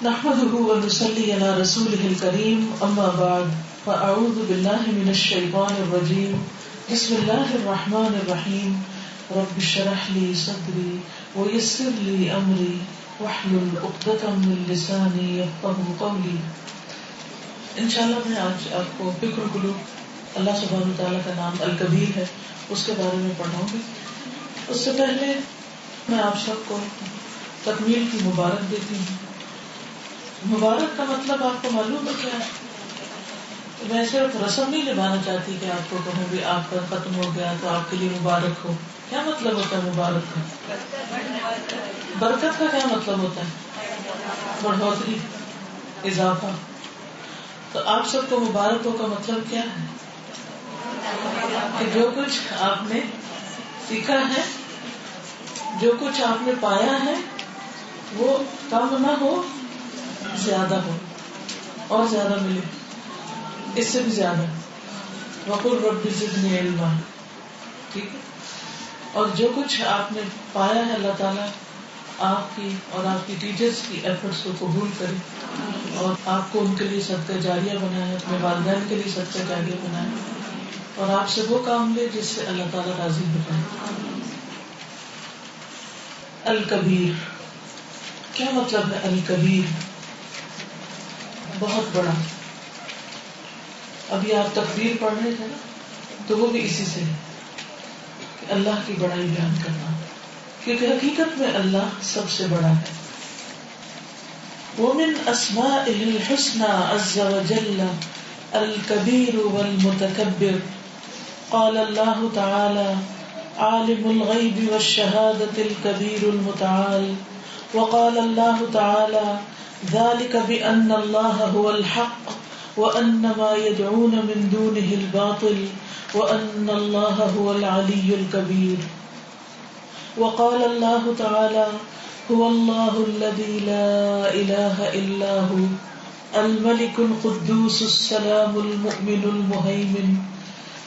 نحمده ونصلي على رسوله الكريم اما بعد فاعوذ بالله من الشيطان الرجيم بسم الله الرحمن الرحيم رب اشرح لي صدري ويسر لي امري واحلل عقدة من لساني يفقهوا قولي. انشاءاللہ میں آج آپ کو فکر القلوب اللہ سبحانہ وتعالیٰ کا نام الکبیر ہے اس کے بارے میں پڑھاؤں گی. اس سے پہلے میں آپ سب کو تکمیل کی مبارک دیتی ہوں. مبارک کا مطلب آپ کو معلوم ہے کیا ہے؟ میں صرف رسم نہیں نبھانا چاہتی کہ آپ کو کہوں بھی آپ کا ختم ہو گیا تو آپ کے لیے مبارک ہو. کیا مطلب ہوتا ہے مبارک کا؟ برکت کا کیا مطلب ہوتا ہے؟ بڑھوتری، اضافہ. تو آپ سب کو مبارک ہو کا مطلب کیا ہے؟ کہ جو کچھ آپ نے سیکھا ہے، جو کچھ آپ نے پایا ہے، وہ کم نہ ہو، زیادہ ہو اور زیادہ ملے، اس سے بھی زیادہ. وقل رب زدنی علما. ٹھیک ہے. اور جو کچھ آپ نے پایا ہے اللہ تعالیٰ آپ کی اور آپ کی ٹیچرز کی ایفرٹس کو قبول کرے اور آپ کو ان کے لیے صدقہ جاریہ بنائے، اپنے والدین کے لیے صدقہ جاریہ بنائے اور آپ سے وہ کام لے جس سے اللہ تعالیٰ راضی ہو جائے. الکبیر کیا مطلب ہے؟ الکبیر بہت بڑا. ابھی آپ تکبیر پڑھ رہے تھے نا، تو وہ بھی اسی سے ہے کہ اللہ کی بڑائی بیان کرنا، کیونکہ حقیقت میں اللہ سب سے بڑا ہے. ومن اسمائه الحسنى عز وجل الكبير والمتكبر. قال الله تعالى عالم الغيب والشهادة الكبير المتعال. وقال الله تعالى ذلك بأن الله هو الحق وأن ما يدعون من دونه الباطل وأن الله هو العلي الكبير. وقال الله تعالى هو الله الذي لا إله إلا هو الملك القدوس السلام المؤمن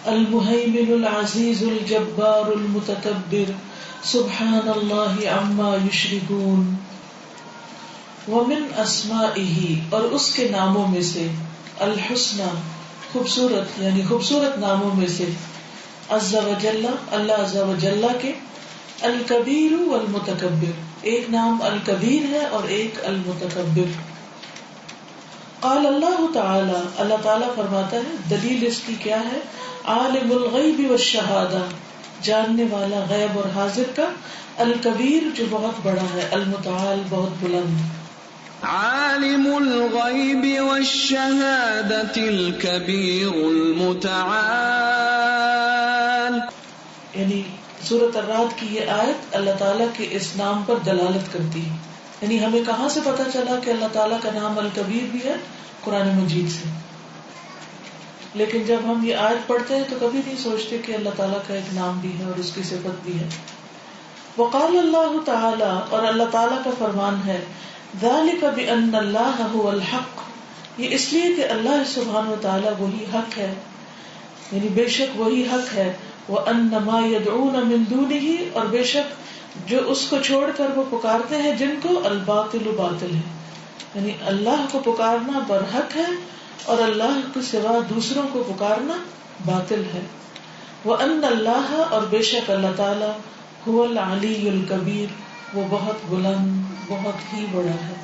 المهيمن العزيز الجبار المتكبر سبحان الله عما يشركون. ومن اسمائه اور اس کے ناموں میں سے، الحسنى خوبصورت، یعنی خوبصورت ناموں میں سے، عز وجل اللہ عز وجل کے، الکبیر والمتکبر ایک نام الکبیر ہے اور ایک المتکبر. قال اللہ تعالی اللہ تعالیٰ فرماتا ہے، دلیل اس کی کیا ہے؟ عالم الغیب والشہادہ جاننے والا غیب اور حاضر کا، الکبیر جو بہت بڑا ہے، المتعال بہت بلند. عالم الغیب والشہادة الکبیر المتعال. یعنی سورۃ الرعد کی یہ آیت اللہ تعالیٰ کے اس نام پر دلالت کرتی ہے. یعنی ہمیں کہاں سے پتا چلا کہ اللہ تعالیٰ کا نام الکبیر بھی ہے؟ قرآن مجید سے. لیکن جب ہم یہ آیت پڑھتے ہیں تو کبھی نہیں سوچتے کہ اللہ تعالیٰ کا ایک نام بھی ہے اور اس کی صفت بھی ہے. وقال اللہ تعالی اور اللہ تعالیٰ کا فرمان ہے، ذالک بأن اللہ هو الحق، یہ اس لیے کہ اللہ سبحانہ وتعالیٰ وہی حق ہے، یعنی بے شک وہی حق ہے. وَأَنَّ مَا يَدْعُونَ مِن دُونِهِ اور بے شک جو اس کو چھوڑ کر وہ پکارتے ہیں جن کو، الباطل باطل ہے، یعنی اللہ کو پکارنا برحق ہے اور اللہ کے سوا دوسروں کو پکارنا باطل ہے. وَأَنَّ اللَّهَ اور بے شک اللہ تعالی، هُوَ الْعَلِيُّ الْكَبِيرُ وہ بہت بلند بہت ہی بڑا ہے.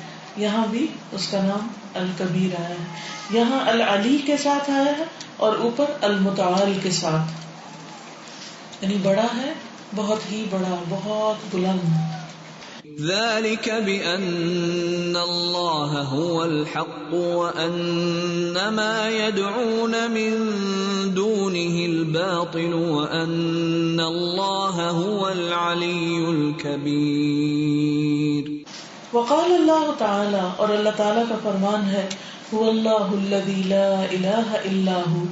یہاں بھی اس کا نام الکبیر آیا ہے، یہاں العلی کے ساتھ آیا ہے اور اوپر المتعال کے ساتھ، یعنی بڑا ہے، بہت ہی بڑا، بہت بلند. ذلك بأن الله هو الحق وأن ما يدعون من دونه الباطل وأن الله هو العلي الكبير. وقال اللہ تعالی اور اللہ تعالیٰ کا فرمان ہے، هو اللہ الذی لا الہ الا هو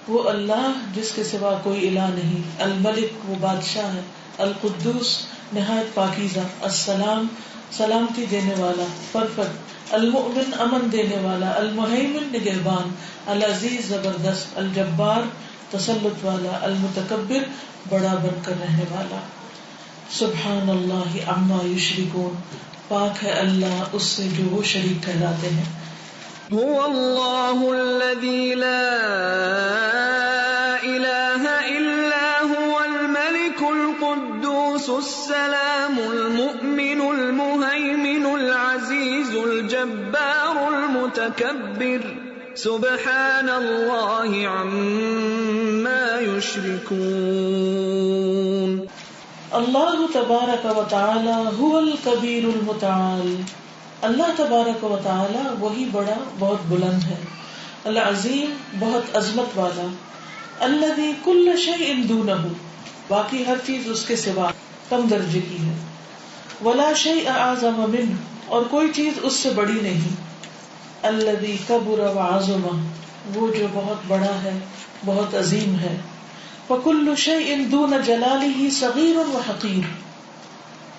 وہ اللہ جس کے سوا کوئی الہ نہیں، الملک وہ بادشاہ ہے، القدوس نہایت پاکیزہ، السلام سلامتی دینے والا، پرفیکٹ، المؤمن امن دینے والا، المہیمن نگہبان، العزیز زبردست، الجبار تسلط والا، المتکبر بڑا بن کر رہنے والا. سبحان اللہ عما یشرکون پاک ہے اللہ اس سے جو وہ شریک ٹھہراتے ہیں. هو اللہ الذی لا الہ الا هو الملک القدوس السلام المؤمن المہیمن العزیز الجبار المتکبر سبحان اللہ عما یشرکون. اللہ تبارک و تعالی هو الکبیر المتعال. اللہ تبارک و تعالی وہی بڑا بہت بلند ہے، العظیم بہت عظمت والا، الذی کل شیء دونہ باقی ہر چیز اس کے سوا کم درجے کی ہے، ولا شیء اعظم منہ اور کوئی چیز اس سے بڑی نہیں، الذی کبر وعظم وہ جو بہت بڑا ہے بہت عظیم ہے، فکل شیء دون جلالہ صغیر وحقیر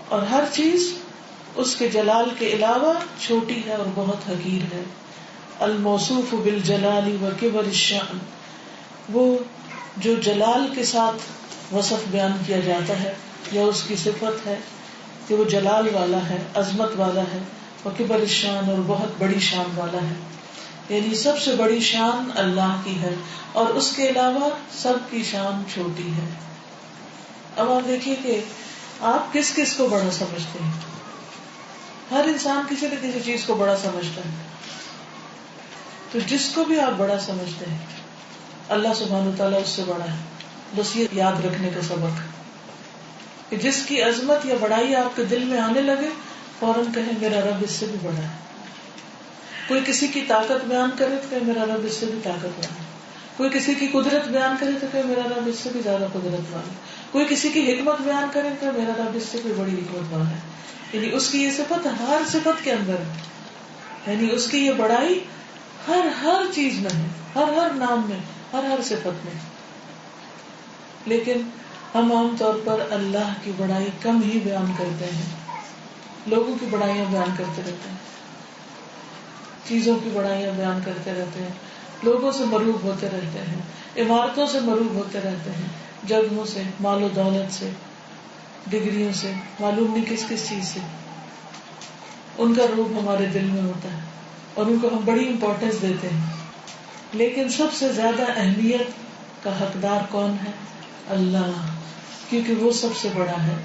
اور ہر چیز اس کے جلال کے علاوہ چھوٹی ہے اور بہت حقیر ہے. الموصوف بالجلال وکبر الشأن وہ جو جلال کے ساتھ وصف بیان کیا جاتا ہے یا اس کی صفت ہے کہ وہ جلال والا ہے، عظمت والا ہے، وکبر الشان اور بہت بڑی شان والا ہے، یعنی سب سے بڑی شان اللہ کی ہے اور اس کے علاوہ سب کی شان چھوٹی ہے. اب آپ دیکھیے کہ آپ کس کس کو بڑا سمجھتے ہیں. ہر انسان کسی نہ کسی چیز کو بڑا سمجھتا ہے، تو جس کو بھی آپ بڑا سمجھتے ہیں اللہ سبحانہ تعالیٰ اس سے بڑا ہے. بس یہ یاد رکھنے کا سبق کہ جس کی عظمت یا بڑائی آپ کے دل میں آنے لگے فوراً کہیں میرا رب اس سے بھی بڑا ہے. کوئی کسی کی طاقت بیان کرے تو کہ میرا رب اس سے بھی طاقتور ہے، کوئی کسی کی قدرت بیان کرے تو کہ میرا رب اس سے بھی زیادہ قدرت والا ہے، کوئی کسی کی حکمت بیان کرے تو میرا رب اس سے بھی بڑی حکمت والا ہے. یعنی اس کی یہ صفت ہر صفت کے اندر ہے، یعنی اس کی یہ بڑائی ہر چیز میں ہے، ہر نام میں، ہر صفت میں. لیکن ہم عام طور پر اللہ کی بڑائی کم ہی بیان کرتے ہیں، لوگوں کی بڑائیاں بیان کرتے رہتے ہیں، چیزوں کی بڑائیاں بیان کرتے رہتے ہیں، لوگوں سے مروب ہوتے رہتے ہیں، عمارتوں سے مروب ہوتے رہتے ہیں، جگہوں سے، مال و دولت سے، ڈگریوں سے، معلوم نہیں کس چیز سے. ان کا روپ ہمارے دل میں ہوتا ہے اور ان کو ہم بڑی امپورٹینس دیتے ہیں. لیکن سب سے زیادہ اہمیت کا حقدار کون ہے؟ اللہ، کیونکہ وہ سب سے بڑا ہے.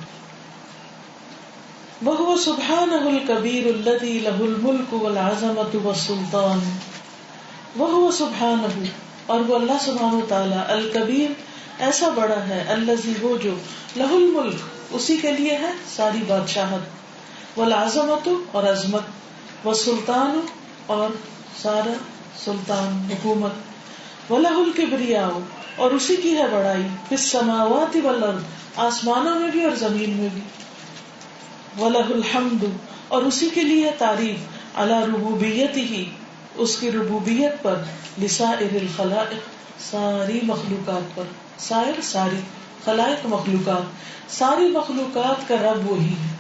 وَهُوَ سُبْحَانَهُ الْكَبِيرُ الَّذِي لَهُ الْمُلْكُ وَالْعَظَمَةُ وَالسُّلْطَانُ. وَهُوَ سُبْحَانَهُ اور وہ اللہ سبحانہ وتعالی الکبیر ایسا بڑا ہے، الذی وہ جو لہ الملک اسی کے لیے ہے ساری بادشاہت، والعظمت اور عظمت، والسلطان اور سارا سلطان حکومت، ولہ الکبریاء اور اسی کی ہے بڑائی، فی السماوات والارض آسمانوں میں بھی اور زمین میں بھی، ولہ الحمد اور اسی کے لیے تعریف، علی ربوبیتہ اس کی ربوبیت پر، لسائر الخلائق ساری مخلوقات پر، سائر ساری، خلائق مخلوقات، ساری مخلوقات کا رب وہی ہے،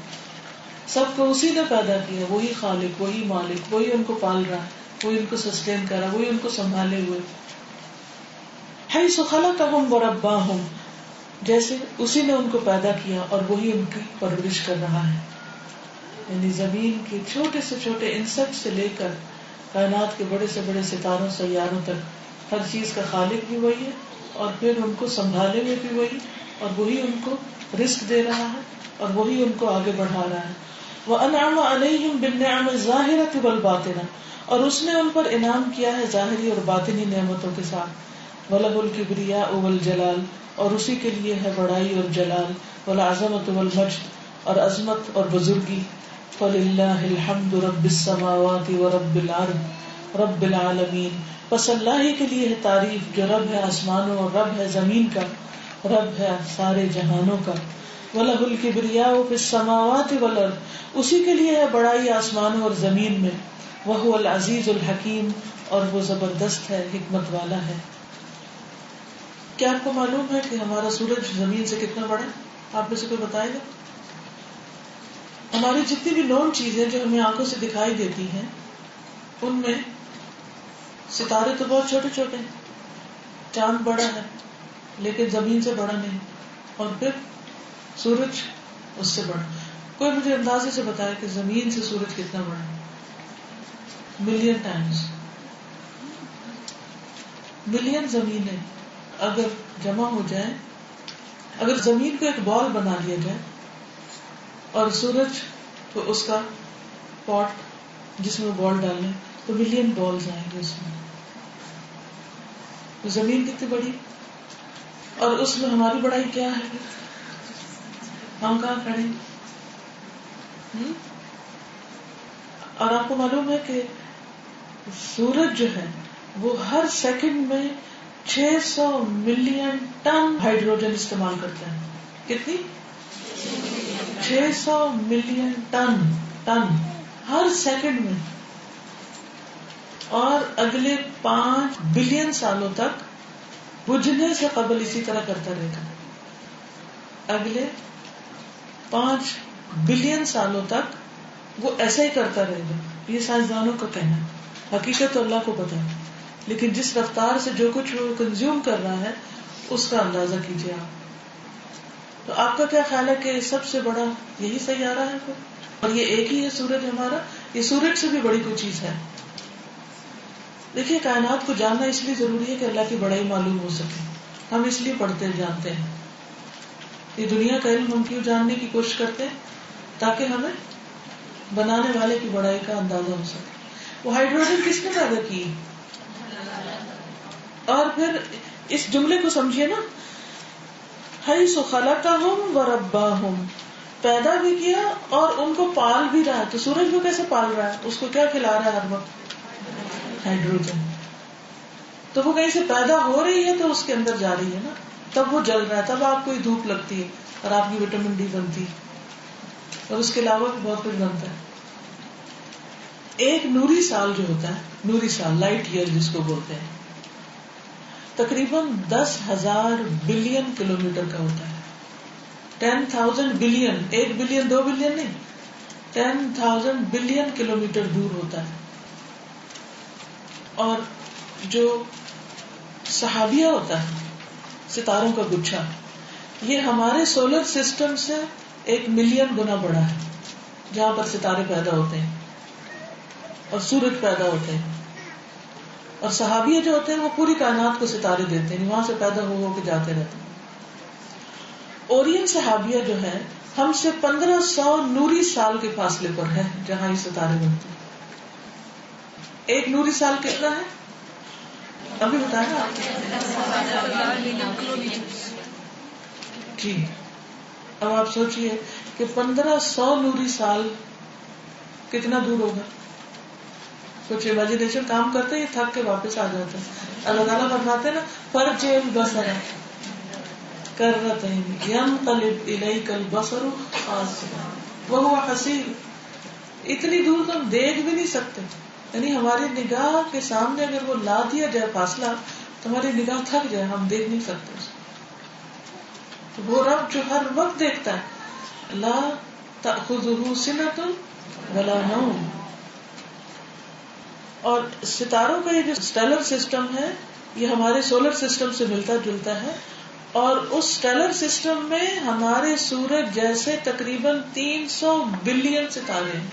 سب کو اسی نے پیدا کیا، وہی خالق، وہی مالک، وہی ان کو پال رہا ہے، وہی ان کو سسٹین کر رہا ہے، وہی ان کو سنبھالے ہوئے. حیث خلقہم ورباہم جیسے اسی نے ان کو پیدا کیا اور وہی ان کی پرورش کر رہا ہے. یعنی زمین کے چھوٹے سے چھوٹے انسیکٹ سے لے کر کائنات کے بڑے سے بڑے ستاروں سیاروں تک ہر چیز کا خالق بھی وہی ہے اور پھر ان کو سنبھالے ہوئے بھی وہی، اور وہی ان کو رزق دے رہا ہے اور وہی ان کو آگے بڑھا رہا ہے. وَأَنْعَمَ عَلَيْهِمْ بِالنِّعَمِ الظَّاهِرَةِ وَالْبَاطِنَةِ اور اس نے ان پر انعام کیا ہے ظاہری اور باطنی نعمتوں کے ساتھ. وَلَهُ الْكِبْرِيَاءُ وَالْجَلَالُ اور اسی کے لیے ہے بڑائی اور جلال، وَالْعَظَمَةُ وَالْمَجْدُ اور عظمت اور بزرگی. فَلِلَّهِ الْحَمْدُ رَبِّ السَّمَاوَاتِ وَرَبِّ الْأَرْضِ رَبِّ الْعَالَمِينَ بس اللہ ہی کے لیے ہے تعریف جو رب ہے آسمانوں اور رب ہے زمین کا، رب ہے سارے جہانوں کا. وَلَهُ الْكِبْرِيَاءُ فِي السَّمَاوَاتِ وَالْأَرْضِ اسی کے لیے ہے بڑائی آسمانوں اور زمین میں. وَهُوَ الْعَزِيزُ الْحَكِيمُ اور وہ زبردست ہے، حکمت والا ہے. کیا آپ کو معلوم ہے کہ ہمارا سورج زمین سے کتنا بڑا ہے؟ آپ میں سے کوئی بتائے گا؟ ہماری جتنی بھی نون چیزیں جو ہمیں آنکھوں سے دکھائی دیتی ہیں ان میں ستارے تو بہت چھوٹے چھوٹے ہیں، چاند بڑا ہے لیکن زمین سے بڑا نہیں، اور پھر سورج اس سے بڑا. کوئی مجھے اندازے سے بتائے کہ زمین سے سورج کتنا بڑا ہے؟ Million Times. ملین زمینیں اگر جمع ہو جائیں، اگر زمین کو ایک بال بنا لیا جائے اور سورج تو اس کا پاٹ جس میں بال ڈالیں تو ملین بالز آئیں گے اس میں. تو زمین کتنی بڑی اور اس میں ہماری بڑائی کیا ہے؟ ہم کہاں کھڑے ہیں؟ اور آپ کو معلوم ہے کہ سورج جو ہے وہ ہر سیکنڈ میں 600 ملین ٹن ہائیڈروجن استعمال کرتا ہے. کتنی؟ 600 ملین ٹن ہر سیکنڈ میں. اور اگلے 5 بلین سالوں تک بجھنے سے قبل اسی طرح کرتا رہے گا. اگلے 5 بلین سالوں تک وہ ایسا ہی کرتا رہے گا. یہ سائنسدانوں کا کہنا ہے. حقیقت تو اللہ کو پتا ہے، لیکن جس رفتار سے جو کچھ وہ کنزیوم کر رہا ہے اس کا اندازہ کیجیے آپ. تو آپ کا کیا خیال ہے کہ سب سے بڑا یہی سیارہ ہے کوئی؟ اور یہ ایک ہی ہے سورج ہمارا؟ یہ سورج سے بھی بڑی کوئی چیز ہے؟ دیکھیے کائنات کو جاننا اس لیے ضروری ہے کہ اللہ کی بڑائی معلوم ہو سکے. ہم اس لیے پڑھتے جانتے ہیں. یہ دنیا کا علم ہم کیوں جاننے کی کوشش کرتے ہیں؟ تاکہ ہمیں بنانے والے کی بڑائی کا اندازہ ہو سکے. وہ ہائیڈروجن کس نے پیدا کی؟ اور پھر اس جملے کو سمجھیے نا، حیث خلقہم ورباہم، پیدا بھی کیا اور ان کو پال بھی رہا. تو سورج کو کیسے پال رہا ہے؟ اس کو کیا کھلا رہا ہے ہر وقت؟ ہائیڈروجن. تو وہ کہیں سے پیدا ہو رہی ہے تو اس کے اندر جا رہی ہے نا، تب وہ جل رہا ہے، تب آپ کو دھوپ لگتی ہے اور آپ کی وٹامن ڈی بنتی ہے اور اس کے علاوہ بھی بہت کچھ بنتا ہے. ایک نوری سال جو ہوتا ہے، نوری سال لائٹ ایئر جس کو بولتے ہیں، تقریباً 10,000 بلین کلومیٹر کا ہوتا ہے. 10,000 بلین، 1 بلین 2 بلین نہیں، 10,000 بلین کلومیٹر دور ہوتا ہے. اور جو صحابیہ ہوتا ہے، ستاروں کا گچھا، یہ ہمارے سولر سسٹم سے 1 ملین گنا بڑا ہے، جہاں پر ستارے پیدا ہوتے ہیں اور سورج پیدا ہوتے ہیں. اور صحابیہ جو ہوتے ہیں وہ پوری کائنات کو ستارے دیتے ہیں، وہاں سے پیدا ہو کے جاتے رہتے ہیں. اورین صحابیہ جو ہے ہم سے 1500 نوری سال کے فاصلے پر ہے جہاں یہ ستارے بنتے ہیں. 1 نوری سال کتنا ہے؟ ابھی بتایا جی. اب آپ سوچئے کہ 1500 نوری سال کتنا دور ہوگا. کچھ امیجنیشن کام کرتے ہیں، تھک کے واپس آ جاتے ہیں. اللہ تعالیٰ فرماتے ہیں نا، فرجع البصر کرتین ینقلب الیک البصر خاسئا وہو حسیر. اتنی دور تو ہم دیکھ بھی نہیں سکتے، یعنی ہماری نگاہ کے سامنے اگر وہ لا دیا جائے فاصلہ تو ہماری نگاہ تھک جائے، ہم دیکھ نہیں سکتے اس کو. وہ رب جو ہر وقت دیکھتا ہے، لا تأخذہ سنۃ ولا نوم. اور ستاروں کا یہ جو اسٹیلر سسٹم ہے یہ ہمارے سولر سسٹم سے ملتا جلتا ہے. اور اس اسٹیلر سسٹم میں ہمارے سورج جیسے تقریباً 300 بلین ستارے ہیں.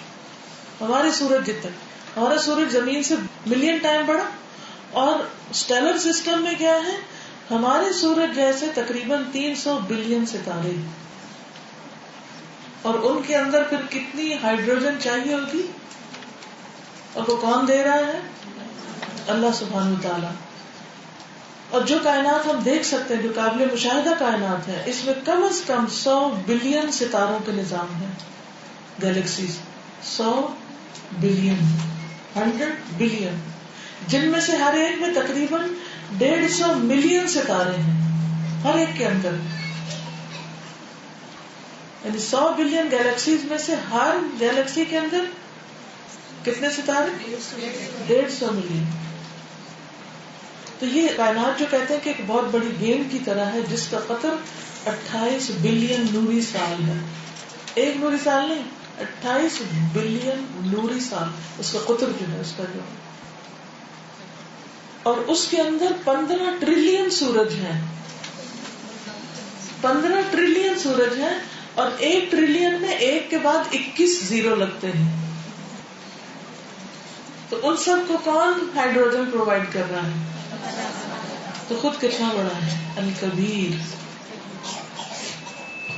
ہمارے سورج جتنے، ہمارا سورج زمین سے ملین ٹائم بڑا. اور اسٹیلر سسٹم میں کیا ہے؟ ہمارے سورج جیسے تقریباً 300 بلین ستارے. اور ان کے اندر پھر کتنی ہائیڈروجن چاہیے ہوگی، اور وہ کون دے رہا ہے؟ اللہ سبحانہ وتعالی. اور جو کائنات ہم دیکھ سکتے ہیں، جو قابل مشاہدہ کائنات ہے، اس میں کم از کم 100 بلین ستاروں کے نظام ہے. گیلیکسیز 100 بلین، 100 بلین، جن میں سے ہر ایک میں تقریباً 150 ملین ستارے ہیں ہر ایک کے اندر. یعنی 100 بلین گیلیکسیز میں سے ہر گیلیکسی کے اندر کتنے ستارے؟ 150 ملین. تو یہ کائنات جو کہتے ہیں کہ ایک بہت بڑی گیم کی طرح ہے جس کا قطر 28 بلین نوری سال ہے. 1 نوری سال نہیں، 28 بلین نوری سال اس کا قطر جو ہے، اس کا جو. اور اس کے اندر 15 ٹریلین سورج ہیں، 15 ٹریلین سورج ہیں. اور 1 ٹریلین میں 1 کے بعد 21 زیرو لگتے ہیں. تو ان سب کو کون ہائیڈروجن پرووائڈ کر رہا ہے؟ تو خود کتنا بڑا ہے الکبیر.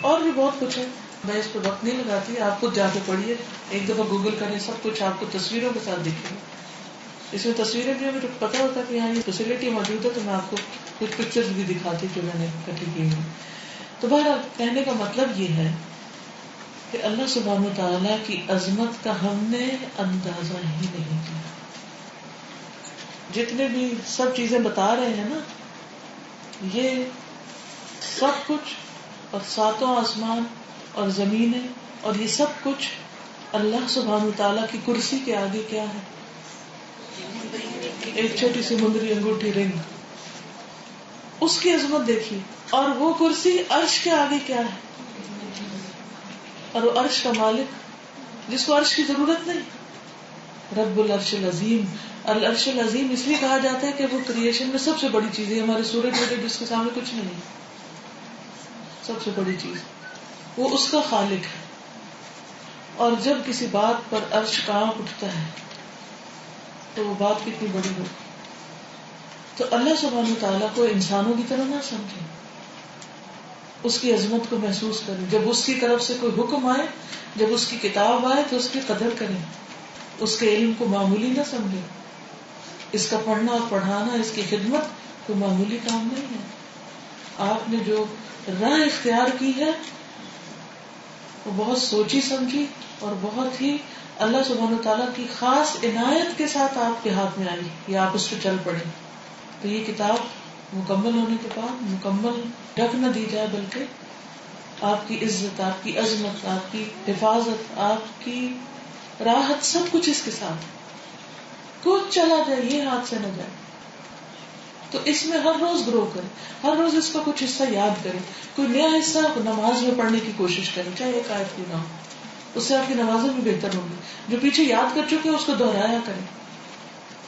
اور بھی بہت کچھ ہے، میں اس پہ وقت نہیں لگاتی، آپ خود جا کے پڑھیے، ایک دفعہ گوگل کریں، سب کچھ آپ کو تصویروں کے ساتھ دکھے گا. اس میں تصویریں بھی ہمیں پتا ہوتا کہ یہاں یہ فیسلٹی موجود ہے، تو میں آپ کو کچھ پکچرز بھی دکھاتی جو میں نے اکٹھی کی ہوئی. تو بہرحال کہنے کا مطلب یہ ہے کہ اللہ سبحانہ وتعالیٰ کی عظمت کا ہم نے اندازہ ہی نہیں کیا. جتنے بھی سب چیزیں بتا رہے ہیں نا، یہ سب کچھ، اور 7 آسمان اور زمینیں اور یہ سب کچھ اللہ سبحانہ وتعالیٰ کی کرسی کے آگے کیا ہے؟ ایک چھوٹی سی مندری انگوٹھی رنگ. اس کی عظمت دیکھیے. اور وہ کرسی عرش کے آگے کیا ہے؟ اور وہ عرش کا مالک جس کو عرش کی ضرورت نہیں، رب العرش العظیم. العرش العظیم اس لیے کہا جاتا ہے کہ وہ کریشن میں سب سے بڑی چیز ہے. ہمارے سورج وورج جس کے سامنے کچھ نہیں ہے، سب سے بڑی چیز وہ اس کا خالق ہے. اور جب کسی بات پر عرش کانپ اٹھتا ہے تو وہ بات کتنی بڑی ہو. تو اللہ سبحانہ تعالیٰ کو انسانوں کی طرح نہ سمجھیں، اس کی عظمت کو محسوس کریں. جب اس کی طرف سے کوئی حکم آئے، جب اس کی کتاب آئے تو اس کی قدر کریں. اس کے علم کو معمولی نہ سمجھیں. اس کا پڑھنا اور پڑھانا، اس کی خدمت کوئی معمولی کام نہیں ہے. آپ نے جو راہ اختیار کی ہے وہ بہت سوچی سمجھی اور بہت ہی اللہ سبحانہ تعالیٰ کی خاص عنایت کے ساتھ آپ کے ہاتھ میں آئی، یا آپ اس پہ چل پڑے. تو یہ کتاب مکمل ہونے کے بعد مکمل ڈھک نہ دی جائے، بلکہ آپ کی عزت، آپ کی عظمت، آپ کی حفاظت، آپ کی راحت، سب کچھ اس کے ساتھ. کچھ چلا جائے یہ ہاتھ سے نہ جائے. تو اس میں ہر روز گرو کریں، ہر روز اس کا کچھ حصہ یاد کریں. کوئی نیا حصہ نماز میں پڑھنے کی کوشش کریں، چاہے ایک آیت کیوں نہ ہو. اس سے آپ کی نمازیں بھی بہتر ہوں گی. جو پیچھے یاد کر چکے اس کو دہرایا کریں.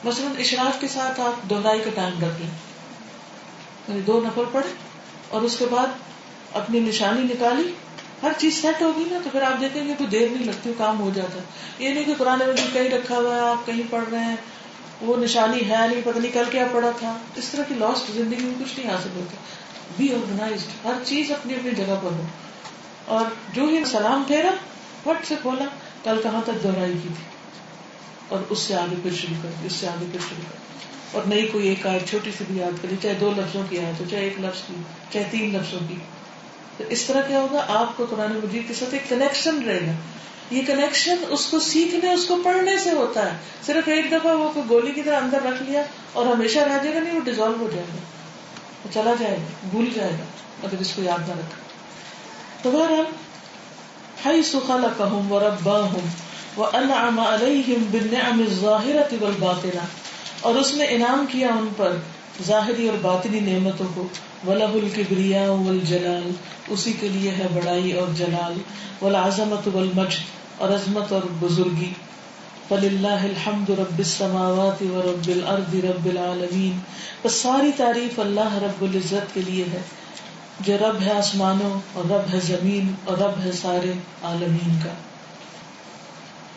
مثلا اشراق کے ساتھ آپ دہرائی کا ٹائم رکھ لیں، یعنی 2 نفل پڑھیں اور اس کے بعد اپنی نشانی نکالی. ہر چیز سیٹ ہوگی نا تو پھر آپ دیکھیں گے کوئی دیر نہیں لگتی، کام ہو جاتا ہے. یہ نہیں کہ قرآن مجید کہیں رکھا ہوا ہے، آپ کہیں پڑھ رہے ہیں، وہ نشانی ہے نہیں، پتہ نہیں کل کیا پڑھا تھا. اس طرح کی لاسٹ زندگی میں کچھ نہیں حاصل ہوتا. بی آرگنائزڈ، ہر چیز اپنی اپنی جگہ پر ہو. اور جو ہی سلام پھیرا وٹ سے کھولا، کل کہاں تک دہرائی کی تھی، اور اس سے آگے پھر شروع کر دی، اس سے آگے پھر شروع کر دی. اور نئی کوئی ایک آیت چھوٹی سی بھی یاد کری، چاہے 2 لفظوں کی آیت ہو، چاہے 1 لفظ کی، چاہے 3 لفظوں کی. تو اس طرح کیا ہوگا، آپ کو قرآن مجید کے ساتھ ایک کنیکشن رہے گا. یہ کنیکشن اس کو سیکھنے، اس کو پڑھنے سے ہوتا ہے. صرف ایک دفعہ وہ گولی کی طرح اندر رکھ لیا اور ہمیشہ رہ جائے گا نہیں، وہ ڈیزالو ہو جائے گا، وہ چلا جائے گا، بھول جائے گا اگر اس کو یاد نہ رکھا. تو بہرحال حیث خلقہم ورباہم وانعم علیہم بالنعم الظاہرۃ والباطنہ، اور اس نے انعام کیا ان پر ظاہری اور باطنی نعمتوں کو. وَلَهُ الْكِبْرِيَاءُ وَالْجَلَالُ، اسی کے لیے ہے بڑائی اور جلال. وَالْعَظَمَةُ وَالْمَجْدُ، اور عظمت اور بزرگی. فَلِلَّهِ الْحَمْدُ رَبِّ السَّمَاوَاتِ وَرَبِّ الْأَرْضِ رَبِّ الْعَالَمِينَ، بس ساری تعریف اللہ رب العزت کے لیے ہے جو رب ہے آسمانوں اور رب ہے زمین اور رب ہے سارے عالمین کا.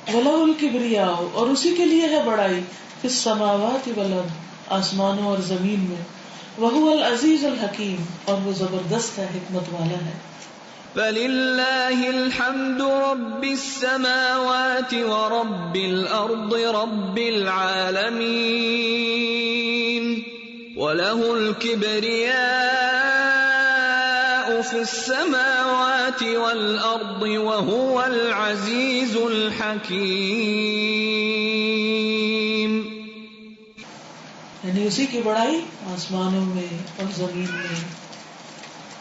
وَلَهُ الْكِبْرِيَاءُ، اور اسی کے لیے ہے بڑائی، فِي السَّمَاوَاتِ وَالْأَرْضِ، آسمانوں اور زمین میں. وَهُوَ الْعَزِيزُ الْحَكِيمُ، اور وہ زبردست ہے، حکمت والا ہے. فَلِلَّهِ الْحَمْدُ رَبِّ السَّمَاوَاتِ وَرَبِّ الْأَرْضِ رَبِّ الْعَالَمِينَ، وَلَهُ الْكِبْرِيَاءُ فِي السَّمَاوَاتِ وَالْأَرْضِ وَهُوَ الْعَزِيزُ الْحَكِيمُ. یعنی اسی کی بڑائی آسمانوں میں اور زمین میں،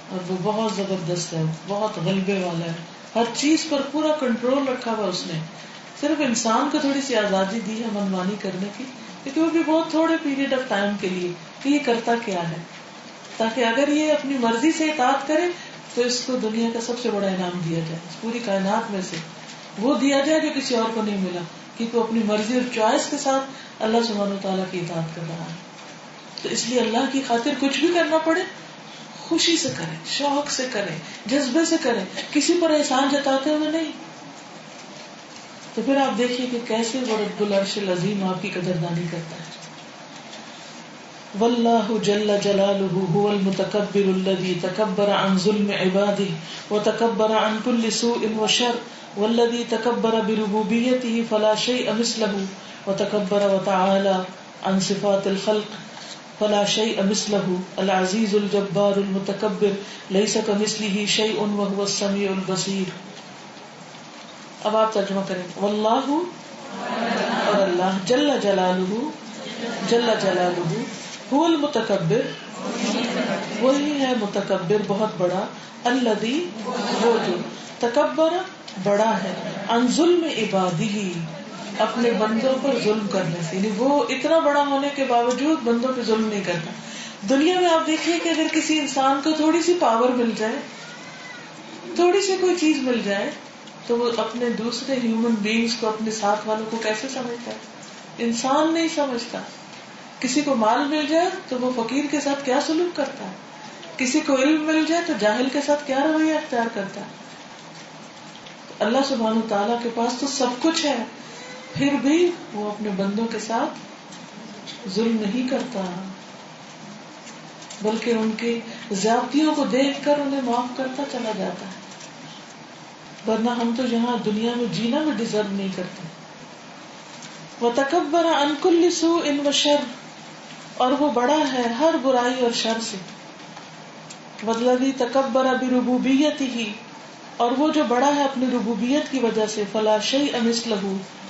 اور وہ بہت زبردست ہے، بہت غلبے والا ہے. ہر چیز پر پورا کنٹرول رکھا ہوا اس نے. صرف انسان کو تھوڑی سی آزادی دی ہے منمانی کرنے کی، کیونکہ وہ بھی بہت تھوڑے پیریڈ آف ٹائم کے لیے کہ یہ کرتا کیا ہے، تاکہ اگر یہ اپنی مرضی سے اطاعت کرے تو اس کو دنیا کا سب سے بڑا انعام دیا جائے. اس پوری کائنات میں سے وہ دیا جائے جو کسی اور کو نہیں ملا، کیونکہ وہ اپنی مرضی اور چوائس کے ساتھ اللہ سبحانہ وتعالیٰ کی اطاعت کر رہا ہے. تو اس لیے اللہ کی خاطر کچھ بھی کرنا پڑے خوشی سے کریں، شوق سے کریں، جذبے سے کریں، کسی پر احسان جتاتے ہوئے نہیں. تو پھر آپ دیکھیے کہ کیسے وہ رب العرش العظیم آپ کی قدردانی کرتا ہے. واللہ جل جلالہ هو المتکبر الذی تکبر عن ظلم عبادہ وتکبر عن کل سوء وشر والذی تکبر بربوبیتہ فلا شیء مثلہ وتکبر وتعالی عن صفات الخلق فلا شیء مثلہ العزیز الجبار المتکبر لیس کمثلہ شیء وهو السمیع البصیر. اب آپ ترجمہ کریں. واللہ اور اللہ جل جلالہ هو المتکبر وہی ہے متکبر بہت بڑا، الذی وہ جو تکبر بڑا ہے، عن ظلم عبادہ اپنے بندوں پر ظلم کرنے سے، یعنی وہ اتنا بڑا ہونے کے باوجود بندوں پہ ظلم نہیں کرتا. دنیا میں آپ دیکھیے کہ اگر کسی انسان کو تھوڑی سی پاور مل جائے، تھوڑی سی کوئی چیز مل جائے، تو وہ اپنے دوسرے ہیومن بینگز کو، اپنے ساتھ والوں کو کیسے سمجھتا ہے؟ انسان نہیں سمجھتا. کسی کو مال مل جائے تو وہ فقیر کے ساتھ کیا سلوک کرتا ہے، کسی کو علم مل جائے تو جاہل کے ساتھ کیا رویہ اختیار کرتا ہے. اللہ سبحانہ تعالیٰ کے پاس تو سب کچھ ہے، پھر بھی وہ اپنے بندوں کے ساتھ ظلم نہیں کرتا، بلکہ ان کی زیادتیوں کو دیکھ کر انہیں معاف کرتا چلا جاتا ہے. ورنہ ہم تو یہاں دنیا میں جینا بھی ڈیزرو نہیں کرتے. وَتَكَبَّرَ عَنْ كُلِّ سُوءٍ وَشَرٍ اور وہ بڑا ہے ہر برائی اور شر سے. وَالَّذِي تَكَبَّرَ بِرُبُوبِيَّتِهِ اور وہ جو بڑا ہے اپنی ربوبیت کی وجہ سے. فَلَا شَيْءَ مِثْلَهُ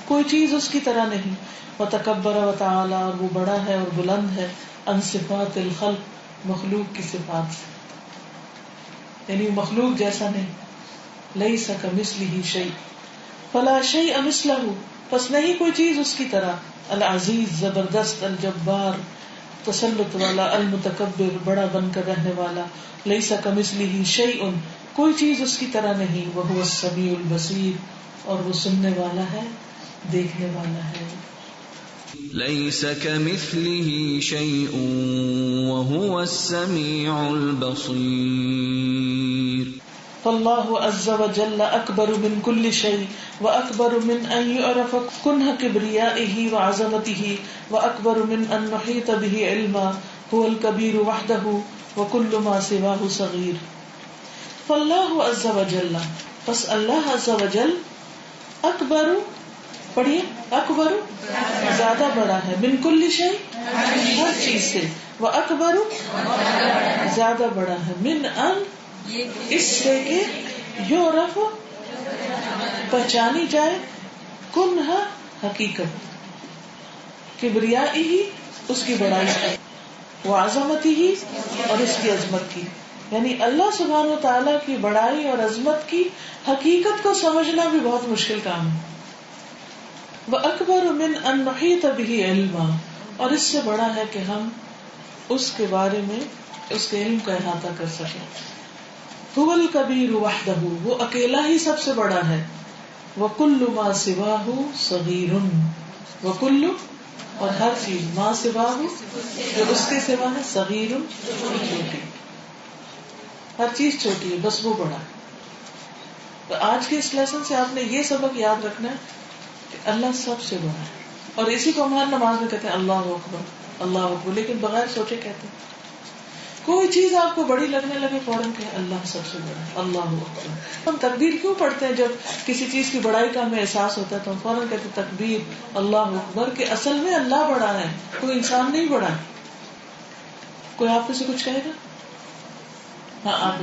کوئی چیز اس کی طرح نہیں. وَتَكَبَّرَ وَتَعَالَى اور وہ بڑا ہے اور بلند ہے. عن صفات الخلق مخلوق کی صفات سے، یعنی مخلوق جیسا نہیں. لیس کمثلہ شیء فلا شیء مثلہ پس نہیں کوئی چیز اس کی طرح. العزیز زبردست، الجبار تسلط والا، المتکبر بڑا بن کر رہنے والا. لیس کمثلہ شیء کوئی چیز اس کی طرح نہیں. وہو السمیع البصیر اور وہ سننے والا ہے، دیکھنے والا ہے. لیس کمثلہ شیء وہو السمیع البصیر. فاللہ عز وجل اکبر من کل شیء واکبر من ان یعرف کنہ کبریائہ وعظمتہ واکبر من ان نحیط به علما. هو الکبیر وحدہ وکل ما سواہ صغیر. فاللہ عز وجل پس اللہ عز وجل اکبر پڑھیے اکبر زیادہ بڑا ہے، من کل شیء ہر چیز سے، واکبر زیادہ بڑا ہے، من ان اس سے کہ یعرف پہچانی جائے، کنہ حقیقت، کبریائی اس کی بڑائی کی، وعظمتی ہی اور اس کی عظمت کی. یعنی اللہ سبحانہ و تعالیٰ کی بڑائی اور عظمت کی حقیقت کو سمجھنا بھی بہت مشکل کام ہے. وَأَكْبَرُ مِنْ أَن نُحِيطَ بِهِ عِلْمًا اور اس سے بڑا ہے کہ ہم اس کے بارے میں اس کے علم کا احاطہ کر سکیں. هو الکبیر وحدہ وہ اکیلا ہی سب سے بڑا ہے. وکل ما سواہ صغیر وکل اور ہر چیز ما سواہ جو اس کے سوا ہے، صغیر چھوٹی، ہر چیز چھوٹی ہے، بس وہ بڑا ہے. تو آج کے اس لیسن سے آپ نے یہ سبق یاد رکھنا ہے کہ اللہ سب سے بڑا ہے. اور اسی کو ہم ہر نماز میں کہتے ہیں اللہ اکبر اللہ اکبر، لیکن بغیر سوچے کہتے ہیں. کوئی چیز آپ کو بڑی لگنے لگے فوراً کہ اللہ سب سے بڑا ہے، اللہ اکبر. ہم تکبیر کیوں پڑھتے ہیں؟ جب کسی چیز کی بڑائی کا ہمیں احساس ہوتا ہے تو ہم فوراً کہتے ہیں تکبیر اللہ اکبر، کہ اصل میں اللہ بڑا ہے، کوئی انسان نہیں بڑا. کوئی آپ سے کچھ کہے گا؟ ہاں آپ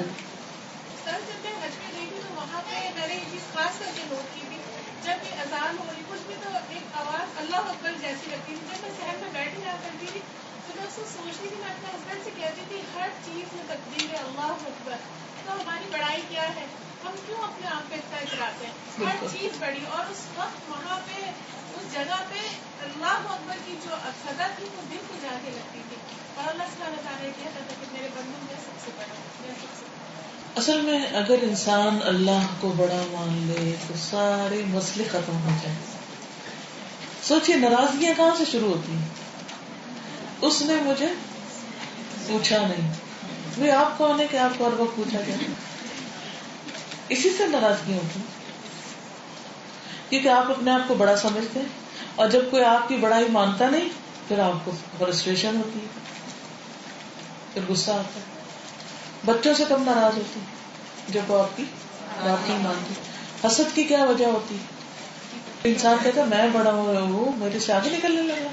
جب یہ اذان ہو رہی کچھ بھی تو ایک آواز اللہ اکبر جیسی لگتی تھی. جب میں شہر میں بیٹھ جایا کرتی تھی تو میں اس کو سوچتی تھی، میں اپنے ہسبینڈ سے کہتی تھی ہر چیز میں تکبیر ہے اللہ اکبر، تو ہماری بڑائی کیا ہے؟ ہم کیوں اپنے آپ پہ اتنا اتراتے ہیں؟ ہر چیز بڑی. اور اس وقت وہاں پہ اس جگہ پہ اللہ اکبر کی جو صدا تھی وہ دل کو جا کے لگتی تھی. اور اللہ سبحانہ تعالیٰ کہتا تھا کہ میرے بندوں میں سب سے بڑا، میں سب سے بڑا. اصل میں اگر انسان اللہ کو بڑا مان لے تو سارے مسئلے ختم ہو جائیں. سوچئے ناراضگیاں کہاں سے شروع ہوتی ہیں؟ اس نے مجھے پوچھا نہیں، وہ آپ کون ہے کہ آپ کو ہر وقت پوچھا جائے؟ اسی سے ناراضگی ہوتی ہے، کیونکہ آپ اپنے آپ کو بڑا سمجھتے ہیں، اور جب کوئی آپ کی بڑائی مانتا نہیں پھر آپ کو فرسٹریشن ہوتی ہے، پھر غصہ آتا ہے. بچوں سے کم ناراض ہوتی ہے جب وہ آپ کی بات نہیں مانتی. حسد کی کیا وجہ ہوتی ہے؟ انسان کہتا ہے میں بڑا ہوں، وہ میرے سے آگے نکلنے لگا،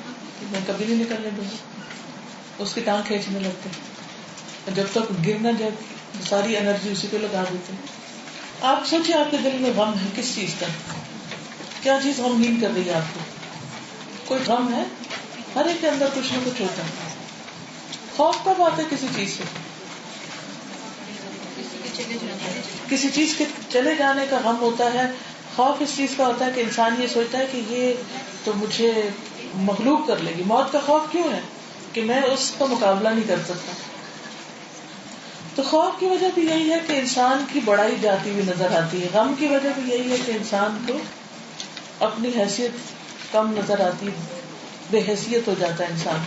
میں کبھی نہیں نکلنے دوں گا، اس کی ٹانگ کھینچنے لگتے ہیں، جب تک گرنا جب ساری انرجی اسی پہ لگا دیتے ہیں. آپ سوچیں آپ کے دل میں غم ہے کس چیز کا؟ کیا چیز غمگین کر رہی ہے آپ کو؟ کوئی غم ہے؟ ہر ایک کے اندر کچھ نہ کچھ ہوتا ہے. خوف کب آتا ہے کسی چیز سے؟ کسی چیز کے چلے جانے کا غم ہوتا ہے. خوف اس چیز کا ہوتا ہے کہ انسان یہ سوچتا ہے کہ یہ تو مجھے مغلوب کر لے گی. موت کا خوف کیوں ہے؟ کہ میں اس کا مقابلہ نہیں کر سکتا. تو خوف کی وجہ بھی یہی ہے کہ انسان کی بڑائی جاتی ہوئی نظر آتی ہے. غم کی وجہ بھی یہی ہے کہ انسان کو اپنی حیثیت کم نظر آتی ہے، بے حیثیت ہو جاتا ہے انسان.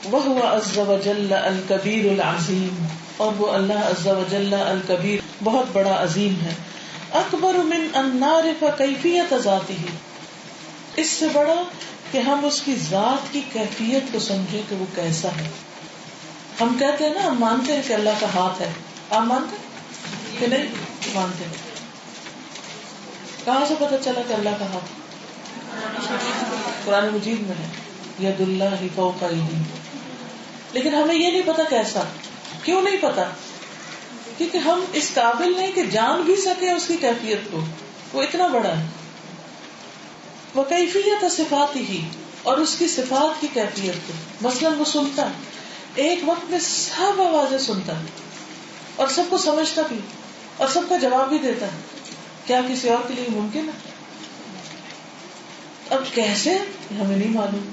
وَهُوَ عَزَّ وَجَلَّ الْكَبِيرُ الْعَظِيمُ، اور وہ اللہ عز و جل الکبیر بہت بڑا عظیم ہے. اکبر من ان نعرف کیفیت ذاتہ، اس سے بڑا کہ ہم اس کی ذات کی کیفیت کو سمجھیں کہ وہ کیسا ہے. ہم کہتے ہیں نا، ہم مانتے ہیں کہ اللہ کا ہاتھ ہے. آپ مانتے ہیں کہ نہیں مانتے؟ کہاں سے پتہ چلا کہ اللہ کا ہاتھ؟ قرآن مجید میں ہے ید اللہ فوق ایدیہم. لیکن ہمیں یہ نہیں پتا کیسا. کیوں نہیں پتا؟ کیونکہ ہم اس قابل نہیں کہ جان بھی سکے اس کی کیفیت کو. وہ اتنا بڑا ہے. وہ کیفیت صفاتہ، اور اس کی صفات کی کیفیت کو. مثلا وہ سنتا ہے، ایک وقت میں سب آوازیں سنتا ہے اور سب کو سمجھتا بھی اور سب کا جواب بھی دیتا ہے. کیا کسی اور کے لیے ممکن ہے؟ اب کیسے ہمیں نہیں معلوم.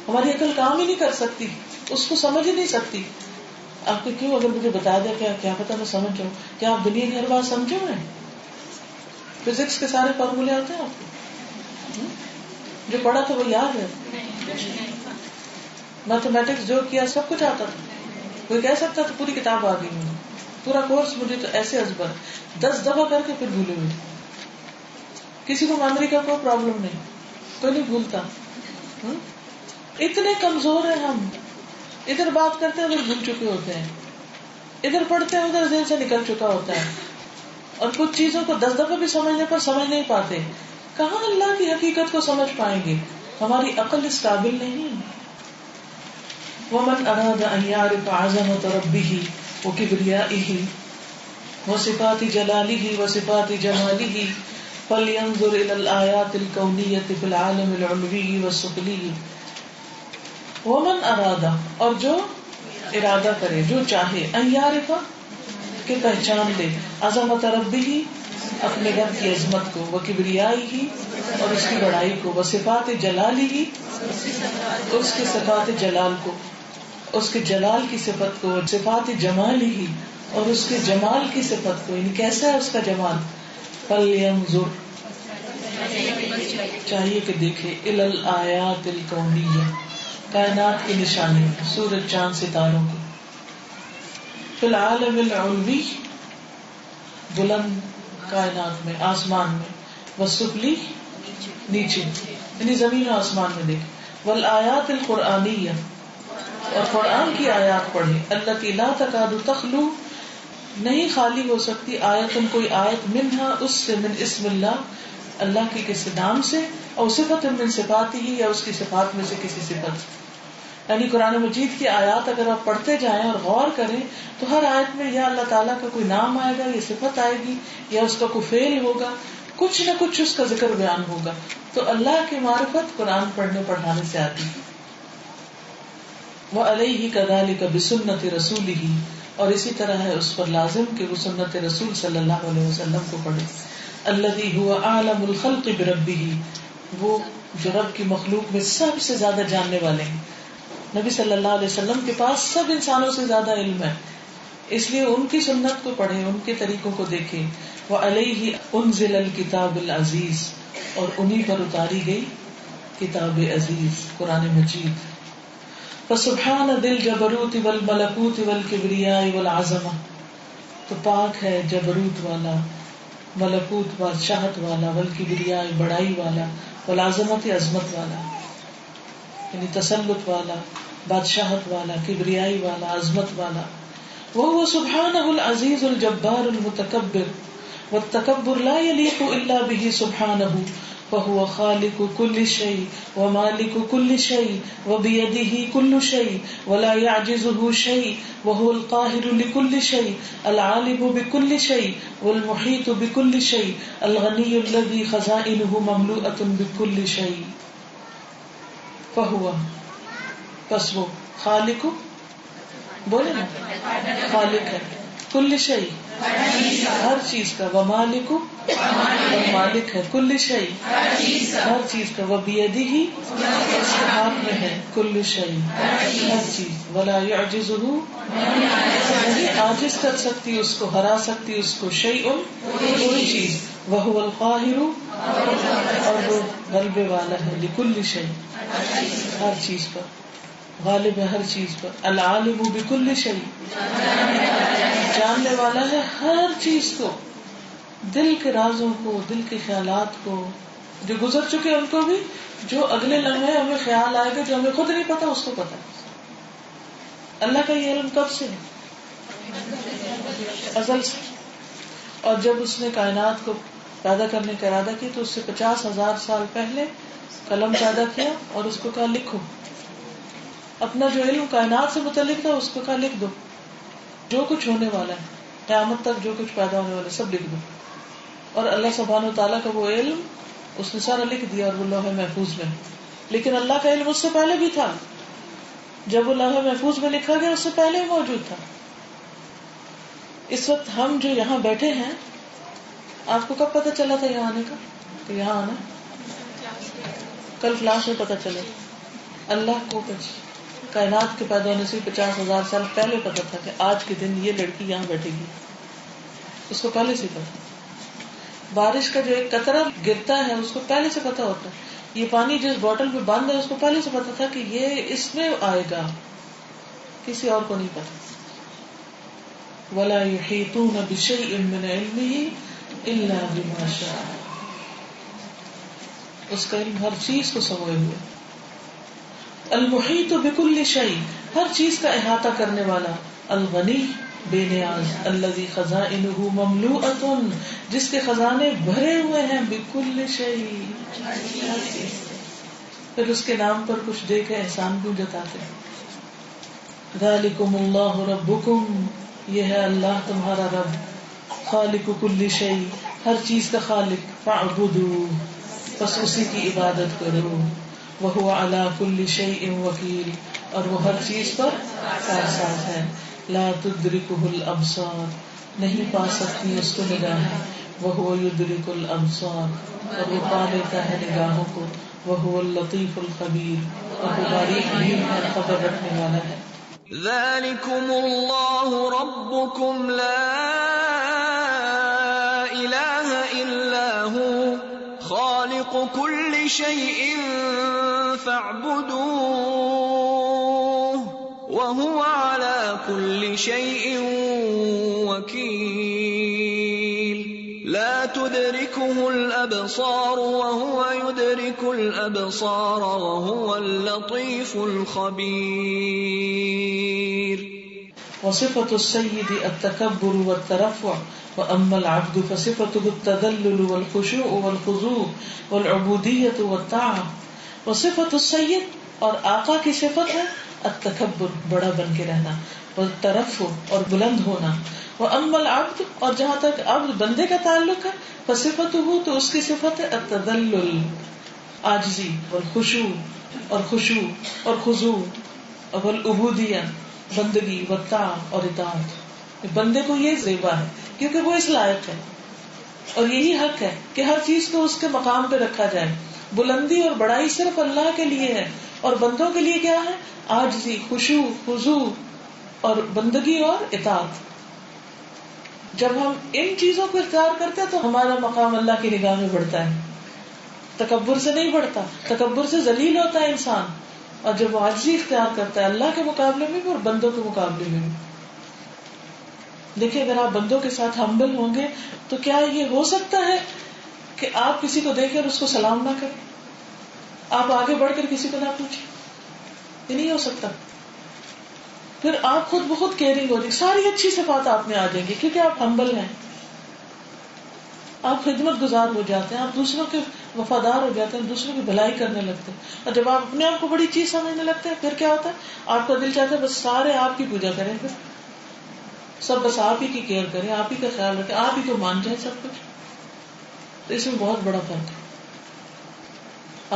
ہماری عقل کام ہی نہیں کر سکتی، اس کو سمجھ ہی نہیں سکتی. آپ کو کیوں اگر مجھے بتا دیا کیا پتا میں سمجھ جاؤں؟ کیا آپ دنیا کی ہر بات سمجھے ہوئے ہیں؟ فزکس کے سارے فارمولے آتے ہیں آپ کو؟ جو پڑھا تھا وہ یاد ہے؟ میتھمیٹکس جو کیا سب کچھ آتا تھا. کوئی کہہ سکتا تھا پوری کتاب آ گئی مجھے، پورا کورس مجھے تو ایسے ازبر 10 دفعہ کر کے پھر بھولے ہوئے. کسی کو میموری کا کوئی پرابلم نہیں، کوئی نہیں بھولتا. اتنے کمزور ہیں ہم. ادھر بات کرتے ہیں ادھر بھول چکے ہوتے ہیں، ادھر پڑھتے ہیں ادھر ذہن سے نکل چکا ہوتا ہے، اور کچھ چیزوں کو 10 دفعہ بھی سمجھنے پر سمجھ نہیں پاتے. کہاں اللہ کی حقیقت کو سمجھ پائیں گے؟ ہماری عقل اس قابل نہیں. وَمَنْ أَرَادَ أَنْ يَعْرِفَ عَظَمَةَ رَبِّهِ وَكِبْرِيَائِهِ وَصِفَاتِ جَلَالِهِ وَصِفَاتِ جَمَالِهِ فَلْيَنْظُرْ إِلَى الْآيَاتِ الْكَوْنِيَّةِ فِي الْعَالَمِ الْعُلْوِيِّ وَالسُّفْلِيِّ. وَمَنْ أَرَادَ، اور جو ارادہ کرے، جو چاہے، أَنْ يَعْرِفَ کہ پہچان لے، عظمت ربہ اپنے رب کی عظمت کو، وَكِبْرِيَائِهِ اور اس کی بڑائی کو، وَصِفَاتِ جَلَالِهِ اس کے صفات جلال کو، اس کے جلال کی صفت کو، صفات جمالہ اور اس کے جمال کی صفت کو، یعنی کیسا ہے اس کا جمال. فَلْيَنْظُرْ چاہیے کہ دیکھے، إِلَى الْآيَاتِ الْكَوْنِيَّةِ کائنات کی نشانی، سورج چاند ستاروں کو، فی العالم العلوی بلند کائنات میں، آسمان میں، والسفلی نیچے یعنی زمین و آسمان میں دیکھے، والآیات القرآنیہ اور قرآن کی آیات پڑھے، التی لا تکاد تخلو نہیں خالی ہو سکتی، آیتن کوئی آیت، منہا اس سے، من اسم اللہ اللہ کی کسی نام سے، اور صفت من صفات ہی یا اس کی صفات میں سے کسی صفت. یعنی قرآن مجید کی آیات اگر آپ پڑھتے جائیں اور غور کریں تو ہر آیت میں یا اللہ تعالیٰ کا کوئی نام آئے گا، یا صفت آئے گی، یا اس کا کوئی فعل ہوگا، کچھ نہ کچھ اس کا ذکر بیان ہوگا. تو اللہ کی معرفت قرآن پڑھنے پڑھانے سے آتی ہے. وعلیہ کذالک بسنت رسولہ اور اسی طرح ہے اس پر لازم کہ وہ سنت رسول صلی اللہ علیہ وسلم کو پڑھے. الذی هو اعلم الخلق بربہ وہ جو رب کی مخلوق میں سب سے زیادہ جاننے والے ہیں. نبی صلی اللہ علیہ وسلم کے پاس سب انسانوں سے زیادہ علم ہے، اس لیے ان کی سنت کو پڑھے، ان کے طریقوں کو دیکھے. وعلیہ انزل الکتاب العزیز اور انہی پر اتاری گئی کتاب عزیز قرآن مجید. فسبحان دل جبروت والملکوت والکبریاء والعظمہ، تو پاک ہے جبروت والا، ملکوت بادشاہت والا، والکبریاء بڑائی والا، والعظمت عظمت والا، یعنی تسلط والا، بادشاہت والا، کبریائی والا، عظمت والا. وهو سبحانه العزیز الجبار المتکبر، والتکبر لا يليق الا به سبحانه، فهو خالق كل شيء ومالك كل شيء وبيده كل شيء ولا يعجزه شيء، وهو القاهر لكل شيء العالم بكل شيء والمحيط بكل شيء الغني الذي خزائنه مملوءة بكل شيء. فهو، پس وہ خالق، بولے نا، خالق ہے، کل شیء، ہر چیز کا، ومالک، اور مالک ہے، کل شیء، ہر چیز کا، وبیدہ، اس کے ہاتھ میں ہے، کل شیء، ہر چیز، ولا یعجزہ، نہیں عاجز کر سکتی اس کو، ہرا سکتی اس کو، شیء، کوئی چیز، وہو القاہر، اور وہ غلبے والا ہے، لکل شیء، ہر چیز پر، غالب ہے ہر چیز پر، العالم بکل شیء، جاننے والا ہے ہر چیز کو، دل کے رازوں کو، دل کے خیالات کو، جو گزر چکے ان کو بھی، جو اگلے لمحے ہمیں خیال آئے گا جو ہمیں خود نہیں پتا اس کو پتا ہے. اللہ کا یہ علم کب سے ہے؟ ازل سے. اور جب اس نے کائنات کو پیدا کرنے کا ارادہ کیا تو اس سے 50,000 سال پہلے قلم پیدا کیا اور اس کو کہا لکھو. اپنا جو علم کائنات سے متعلق تھا اس کو کہا لکھ دو، جو کچھ ہونے والا ہے قیامت تک، جو کچھ پیدا ہونے والا ہے سب لکھ دو. اور اللہ سبحانہ وتعالیٰ کا وہ علم اس نے سارا لکھ دیا اور وہ لوح محفوظ میں. لیکن اللہ کا علم اس سے پہلے بھی تھا، جب وہ لوح محفوظ میں لکھا گیا اس سے پہلے ہی موجود تھا. اس وقت ہم جو یہاں بیٹھے ہیں، آپ کو کب پتا چلا تھا یہاں آنے کا کہ یہاں آنا؟ کل کلاس میں پتا چلے. اللہ کو کائنات کے پیدا ہونے سے 50,000 سال پہلے پتا تھا کہ آج کے دن یہ لڑکی یہاں بیٹھے گی، اس کو پہلے سے پتا. بارش کا جو ایک قطرہ گرتا ہے اس کو پہلے سے پتا ہوتا ہے. یہ پانی جس بوٹل میں بند ہے اس کو پہلے سے پتا تھا کہ یہ اس میں آئے گا، کسی اور کو نہیں پتا. وَلَا يُحِيطُونَ بِشَيْءٍ مِّنْ عِلْمِهِ إِلَّا بِمَا شَاءَ، اس کا علم ہر چیز کو سموئے ہوئے. المحیط بکل شیء، ہر چیز کا احاطہ کرنے والا. الغنی، بے نیاز. الذی خزائنہ مملوءۃ، جس کے خزانے بھرے ہوئے ہیں. بکل شیء، ہر چیز. پھر اس کے نام پر کچھ دے کے احسان بھی جتاتے ہیں. ذالکم اللہ ربکم، یہ ہے اللہ تمہارا رب. خالق کل شیء، ہر چیز کا خالق. فاعبدوہ، بس اسی کی عبادت کرو. وَهُوَ عَلَى كُلِّ شَيْءٍ وَكِيلٌ، اور وہ ہر چیز پر کارساز ہے. لا تدرکہ الابصار، نہیں پا سکتی اس کو نگاہیں. وَهُوَ يُدرِكُ الابصار، اور وہ پا لیتا ہے نگاہوں کو. وَهُوَ اللطیف الخبیر، اور وہ باریک بین ہے، خبر رکھنے والا ہے. ذلكم الله ربكم لا إله إلا هو خالق كل شيء فاعبدوه وهو على كل شيء وكيل. لا تدركه الأبصار وهو يدرك الأبصار وهو اللطيف الخبير. وصفة السيد التكبر والترفع، وأما العبد فصفته التذلل والخشوع والخضوع والعبودية والطاعة. وصفة السيد، اور آقا کی صفت ہے التکبر، بڑا بن کے رہنا. والترفع، اور بلند ہونا. وأما العبد، اور جہاں تک عبد بندے کا تعلق ہے، فصفته، تو اس کی صفت ہے التذلل، عاجزی. والخشوع، اور خشوع اور خضوع. والعبودیہ، بندگی. والطاعة، اور اطاعت. بندے کو یہ زیبا ہے کیونکہ وہ اس لائق ہے، اور یہی حق ہے کہ ہر چیز کو اس کے مقام پہ رکھا جائے. بلندی اور بڑائی صرف اللہ کے لیے ہے، اور بندوں کے لیے کیا ہے؟ عاجزی، خشوع، خضوع اور بندگی اور اطاعت. جب ہم ان چیزوں کو اختیار کرتے ہیں تو ہمارا مقام اللہ کی نگاہ میں بڑھتا ہے، تکبر سے نہیں بڑھتا. تکبر سے ذلیل ہوتا ہے انسان، اور جب وہ عاجزی اختیار کرتا ہے اللہ کے مقابلے میں بھی اور بندوں کے مقابلے میں بھی. دیکھیں اگر آپ بندوں کے ساتھ ہمبل ہوں گے تو کیا یہ ہو سکتا ہے کہ آپ کسی کو دیکھیں اور اس کو سلام نہ کریں, آپ آگے بڑھ کر کسی کو نہ پوچھیں؟ یہ نہیں ہو سکتا. پھر آپ خود بہت کیئرنگ ہوتی, ساری اچھی صفات آپ میں آ جائیں گی کیونکہ آپ ہمبل ہیں, آپ خدمت گزار ہو جاتے ہیں, آپ دوسروں کے وفادار ہو جاتے ہیں, دوسروں کی بھلائی کرنے لگتے ہیں. اور جب آپ اپنے آپ کو بڑی چیز سمجھنے لگتے ہیں پھر کیا ہوتا ہے, آپ کا دل چاہتا ہے بس سارے آپ کی پوجا کریں, پھر سب بس آپ ہی کی کیئر کریں, آپ ہی کا خیال رکھیں, آپ ہی کو مان جائیں سب کچھ. تو اس میں بہت بڑا فرق ہے.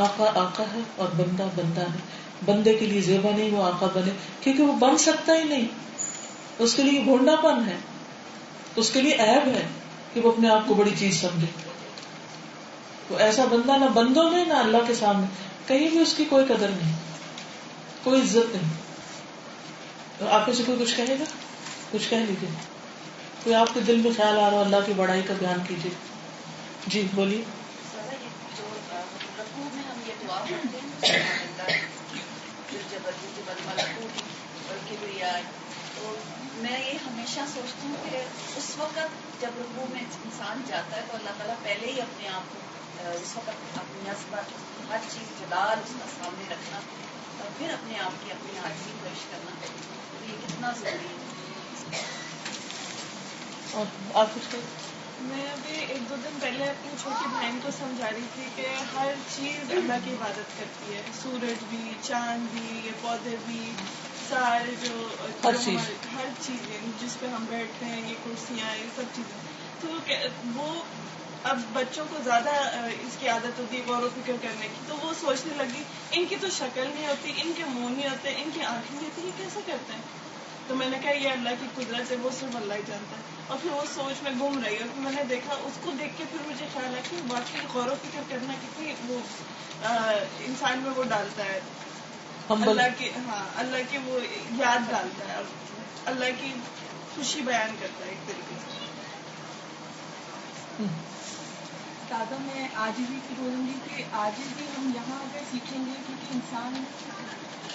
آقا آقا ہے اور بندہ بندہ ہے. بندے کے لیے زیبا نہیں وہ آقا بنے, کیونکہ وہ بن سکتا ہی نہیں, اس کے لیے بھونڈا پن ہے, اس کے لیے عیب ہے کہ وہ اپنے آپ کو بڑی چیز سمجھے. تو ایسا بندہ نہ بندوں میں نہ اللہ کے سامنے کہیں بھی اس کی کوئی قدر نہیں, کوئی عزت نہیں. تو آپ میں سے کوئی کچھ کہے گا, کچھ کہہ لیجیے, کوئی آپ کے دل میں خیال آ رہا ہو اللہ کی بڑائی کا بیان کیجیے. جی بولیے. رکوع میں ہم یہ دعا کرتے ہیں سبحان اللہ الجبروت والملکوت والکبریاء, تو میں یہ ہمیشہ سوچتی ہوں کہ اس وقت جب رکوع میں انسان جاتا ہے تو اللہ تعالیٰ پہلے ہی اپنے آپ کو اس وقت اپنی عظمت ہر چیز جلال اس کا سامنے رکھنا اور پھر اپنے آپ کی اپنی عاجزی پیش کرنا, تو یہ کتنا ضروری ہے. اور آپ کچھ کہیں؟ میں ابھی 1-2 دن پہلے اپنی چھوٹی بہن کو سمجھا رہی تھی کہ ہر چیز اللہ کی عبادت کرتی ہے, سورج بھی, چاند بھی, یہ پودے بھی, سارے جو ہر چیز جس پہ ہم بیٹھتے ہیں, یہ کرسیاں, یہ سب چیزیں. تو وہ اب بچوں کو زیادہ اس کی عادت ہوتی ہے غور و فکر کرنے کی, تو وہ سوچنے لگی ان کی تو شکل نہیں ہوتی, ان کے منہ نہیں ہوتے, ان کی آنکھیں نہیں ہوتی, یہ کیسے کرتے ہیں. تو میں نے کہا یہ اللہ کی قدرت ہے, وہ صرف اللہ ہی جانتا ہے. اور پھر وہ سوچ میں گم رہی, اور پھر میں نے دیکھا اس کو دیکھ کے پھر مجھے خیال ہے کہ واقعی غور و فکر کرنا کتنی وہ انسان میں وہ ڈالتا ہے اللہ کی, ہاں اللہ کی وہ یاد ڈالتا ہے, اور اللہ کی خوشی بیان کرتا ہے ایک طریقے سے. دادا میں آج بھی بولوں گی کہ آج بھی ہم یہاں اگر سیکھیں گے, کیونکہ انسان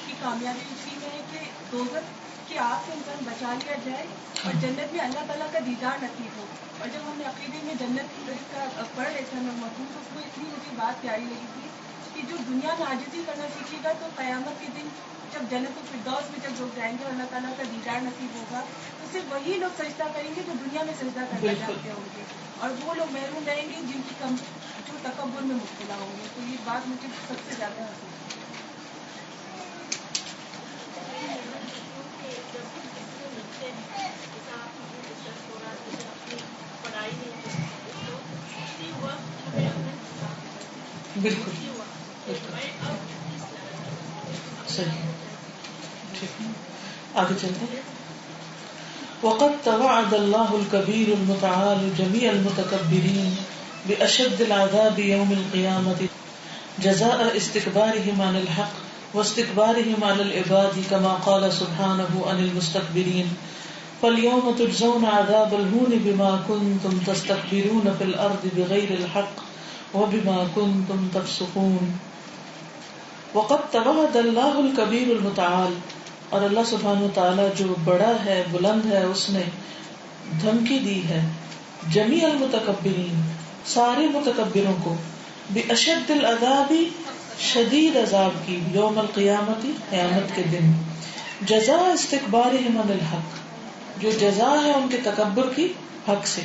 کی کامیابی اسی میں ہے کہ دوزخ کی آگ سے انسان بچا لیا جائے اور جنت میں اللہ تعالیٰ کا دیدار نصیب ہو. اور جب ہم نے عقیدے میں جنت کا پڑھ رہے تھے ہم مفہوم, تو اس میں اتنی مجھے بات پیاری لگی تھی کہ جو دنیا میں عاجزی کرنا سیکھے گا تو قیامت کے دن جب جنت الفردوس میں جب لوگ جائیں گے اور اللہ تعالیٰ کا دیدار نصیب ہوگا تو صرف وہی لوگ سجدہ کریں گے جو دنیا میں سجدہ کرنا چاہتے ہوں گے, اور وہ لوگ محروم رہیں گے جن کی جو تکبر میں مبتلا ہوں گے. تو یہ بات مجھے سب سے زیادہ حاصل ہے. بالکل صحیح, ٹھیک ہے, آگے چلتے ہیں. وقد توعد الله الكبير المتعال جميع المتكبرين بأشد العذاب يوم القيامة جزاء استكبارهم عن الحق واستكبارهم على العباد كما قال سبحانه عن المستكبرين فاليوم تجزون عذاب الهون بما كنتم تستكبرون في الأرض بغير الحق وبما كنتم تفسقون. وقد توعد الله الكبير المتعال, اور اللہ سبحانہ وتعالی جو بڑا ہے بلند ہے اس نے دھمکی دی ہے جمیع المتکبرین سارے متکبروں کو باشد العذاب شدید عذاب کی یوم القیامت قیامت کے دن جزاء استکبارہم عن الحق جو جزا ہے ان کے تکبر کی حق سے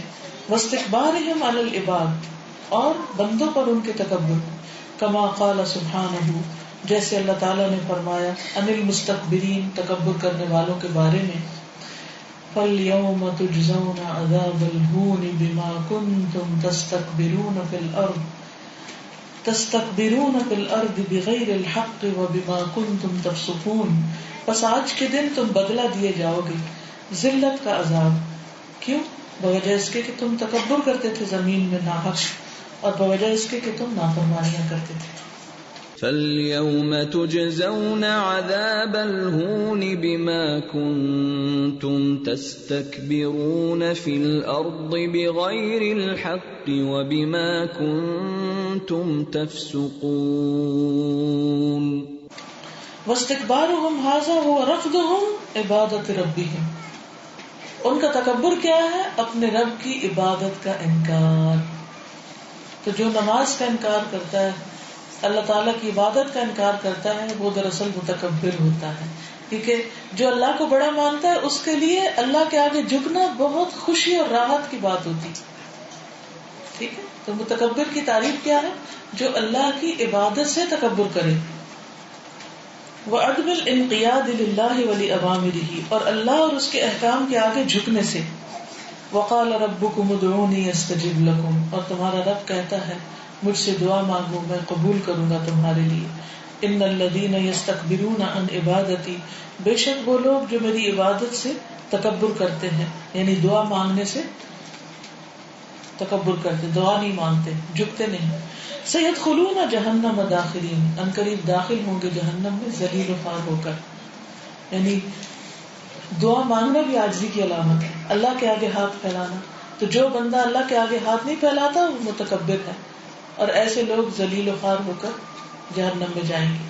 واستکبارہم علی العباد اور بندوں پر ان کے تکبر کما قال سبحانہ جیسے اللہ تعالیٰ نے فرمایا ان المستکبرین تکبر کرنے والوں کے بارے میں فَالْيَوْمَ تُجْزَوْنَ عَذَابَ الْهُونِ بِمَا كُنْتُمْ تَسْتَكْبِرُونَ فِي الْأَرْضِ بِغَيْرِ الْحَقِّ وَبِمَا كُنْتُمْ تَفْسُقُونَ. بس آج کے دن تم بدلہ دیے جاؤ گے ذلت کا عذاب. کیوں؟ بوجہ اس کے کہ تم تکبر کرتے تھے زمین میں ناحق, اور بوجہ اس کے کہ تم نافرمانیاں کرتے تھے. فَالْيَوْمَ تُجْزَوْنَ عَذَابَ الْهُونِ بِمَا كُنْتُمْ تَسْتَكْبِرُونَ فِي الْأَرْضِ بِغَيْرِ الْحَقِّ وَبِمَا كُنْتُمْ تَفْسُقُونَ. واستکبارهم ھذا هو رفضهم عبادت ربهم. ان کا تکبر کیا ہے؟ اپنے رب کی عبادت کا انکار. تو جو نماز کا انکار کرتا ہے، اللہ تعالیٰ کی عبادت کا انکار کرتا ہے، وہ دراصل متکبر ہوتا ہے. کیونکہ جو اللہ کو بڑا مانتا ہے اس کے لیے اللہ کے آگے جھکنا بہت خوشی اور راحت کی بات ہوتی. ٹھیک ہے، تو متکبر کی تعریف کیا ہے؟ جو اللہ کی عبادت سے تکبر کرے. وعدم الانقیاد للہ ولأوامرہ، اور اللہ اور اس کے احکام کے آگے جھکنے سے. وقال ربکم ادعونی استجب لکم، اور تمہارا رب کہتا ہے مجھ سے دعا مانگو میں قبول کروں گا تمہارے لیے. ان الذین یستکبرون عن عبادتی، بے شک وہ لوگ جو میری عبادت سے تکبر کرتے ہیں، یعنی دعا مانگنے سے تکبر کرتے، دعا نہیں مانگتے، جھکتے نہیں. سیدخلون جہنم داخرین، ان قریب داخل ہوں گے جہنم میں ذلیل و خوار ہو کر. یعنی دعا مانگنا بھی عاجزی کی علامت ہے، اللہ کے آگے ہاتھ پھیلانا. تو جو بندہ اللہ کے آگے ہاتھ نہیں پھیلاتا وہ متکبر ہے، اور ایسے لوگ ذلیل و خوار ہو کر جہنم میں جائیں گے.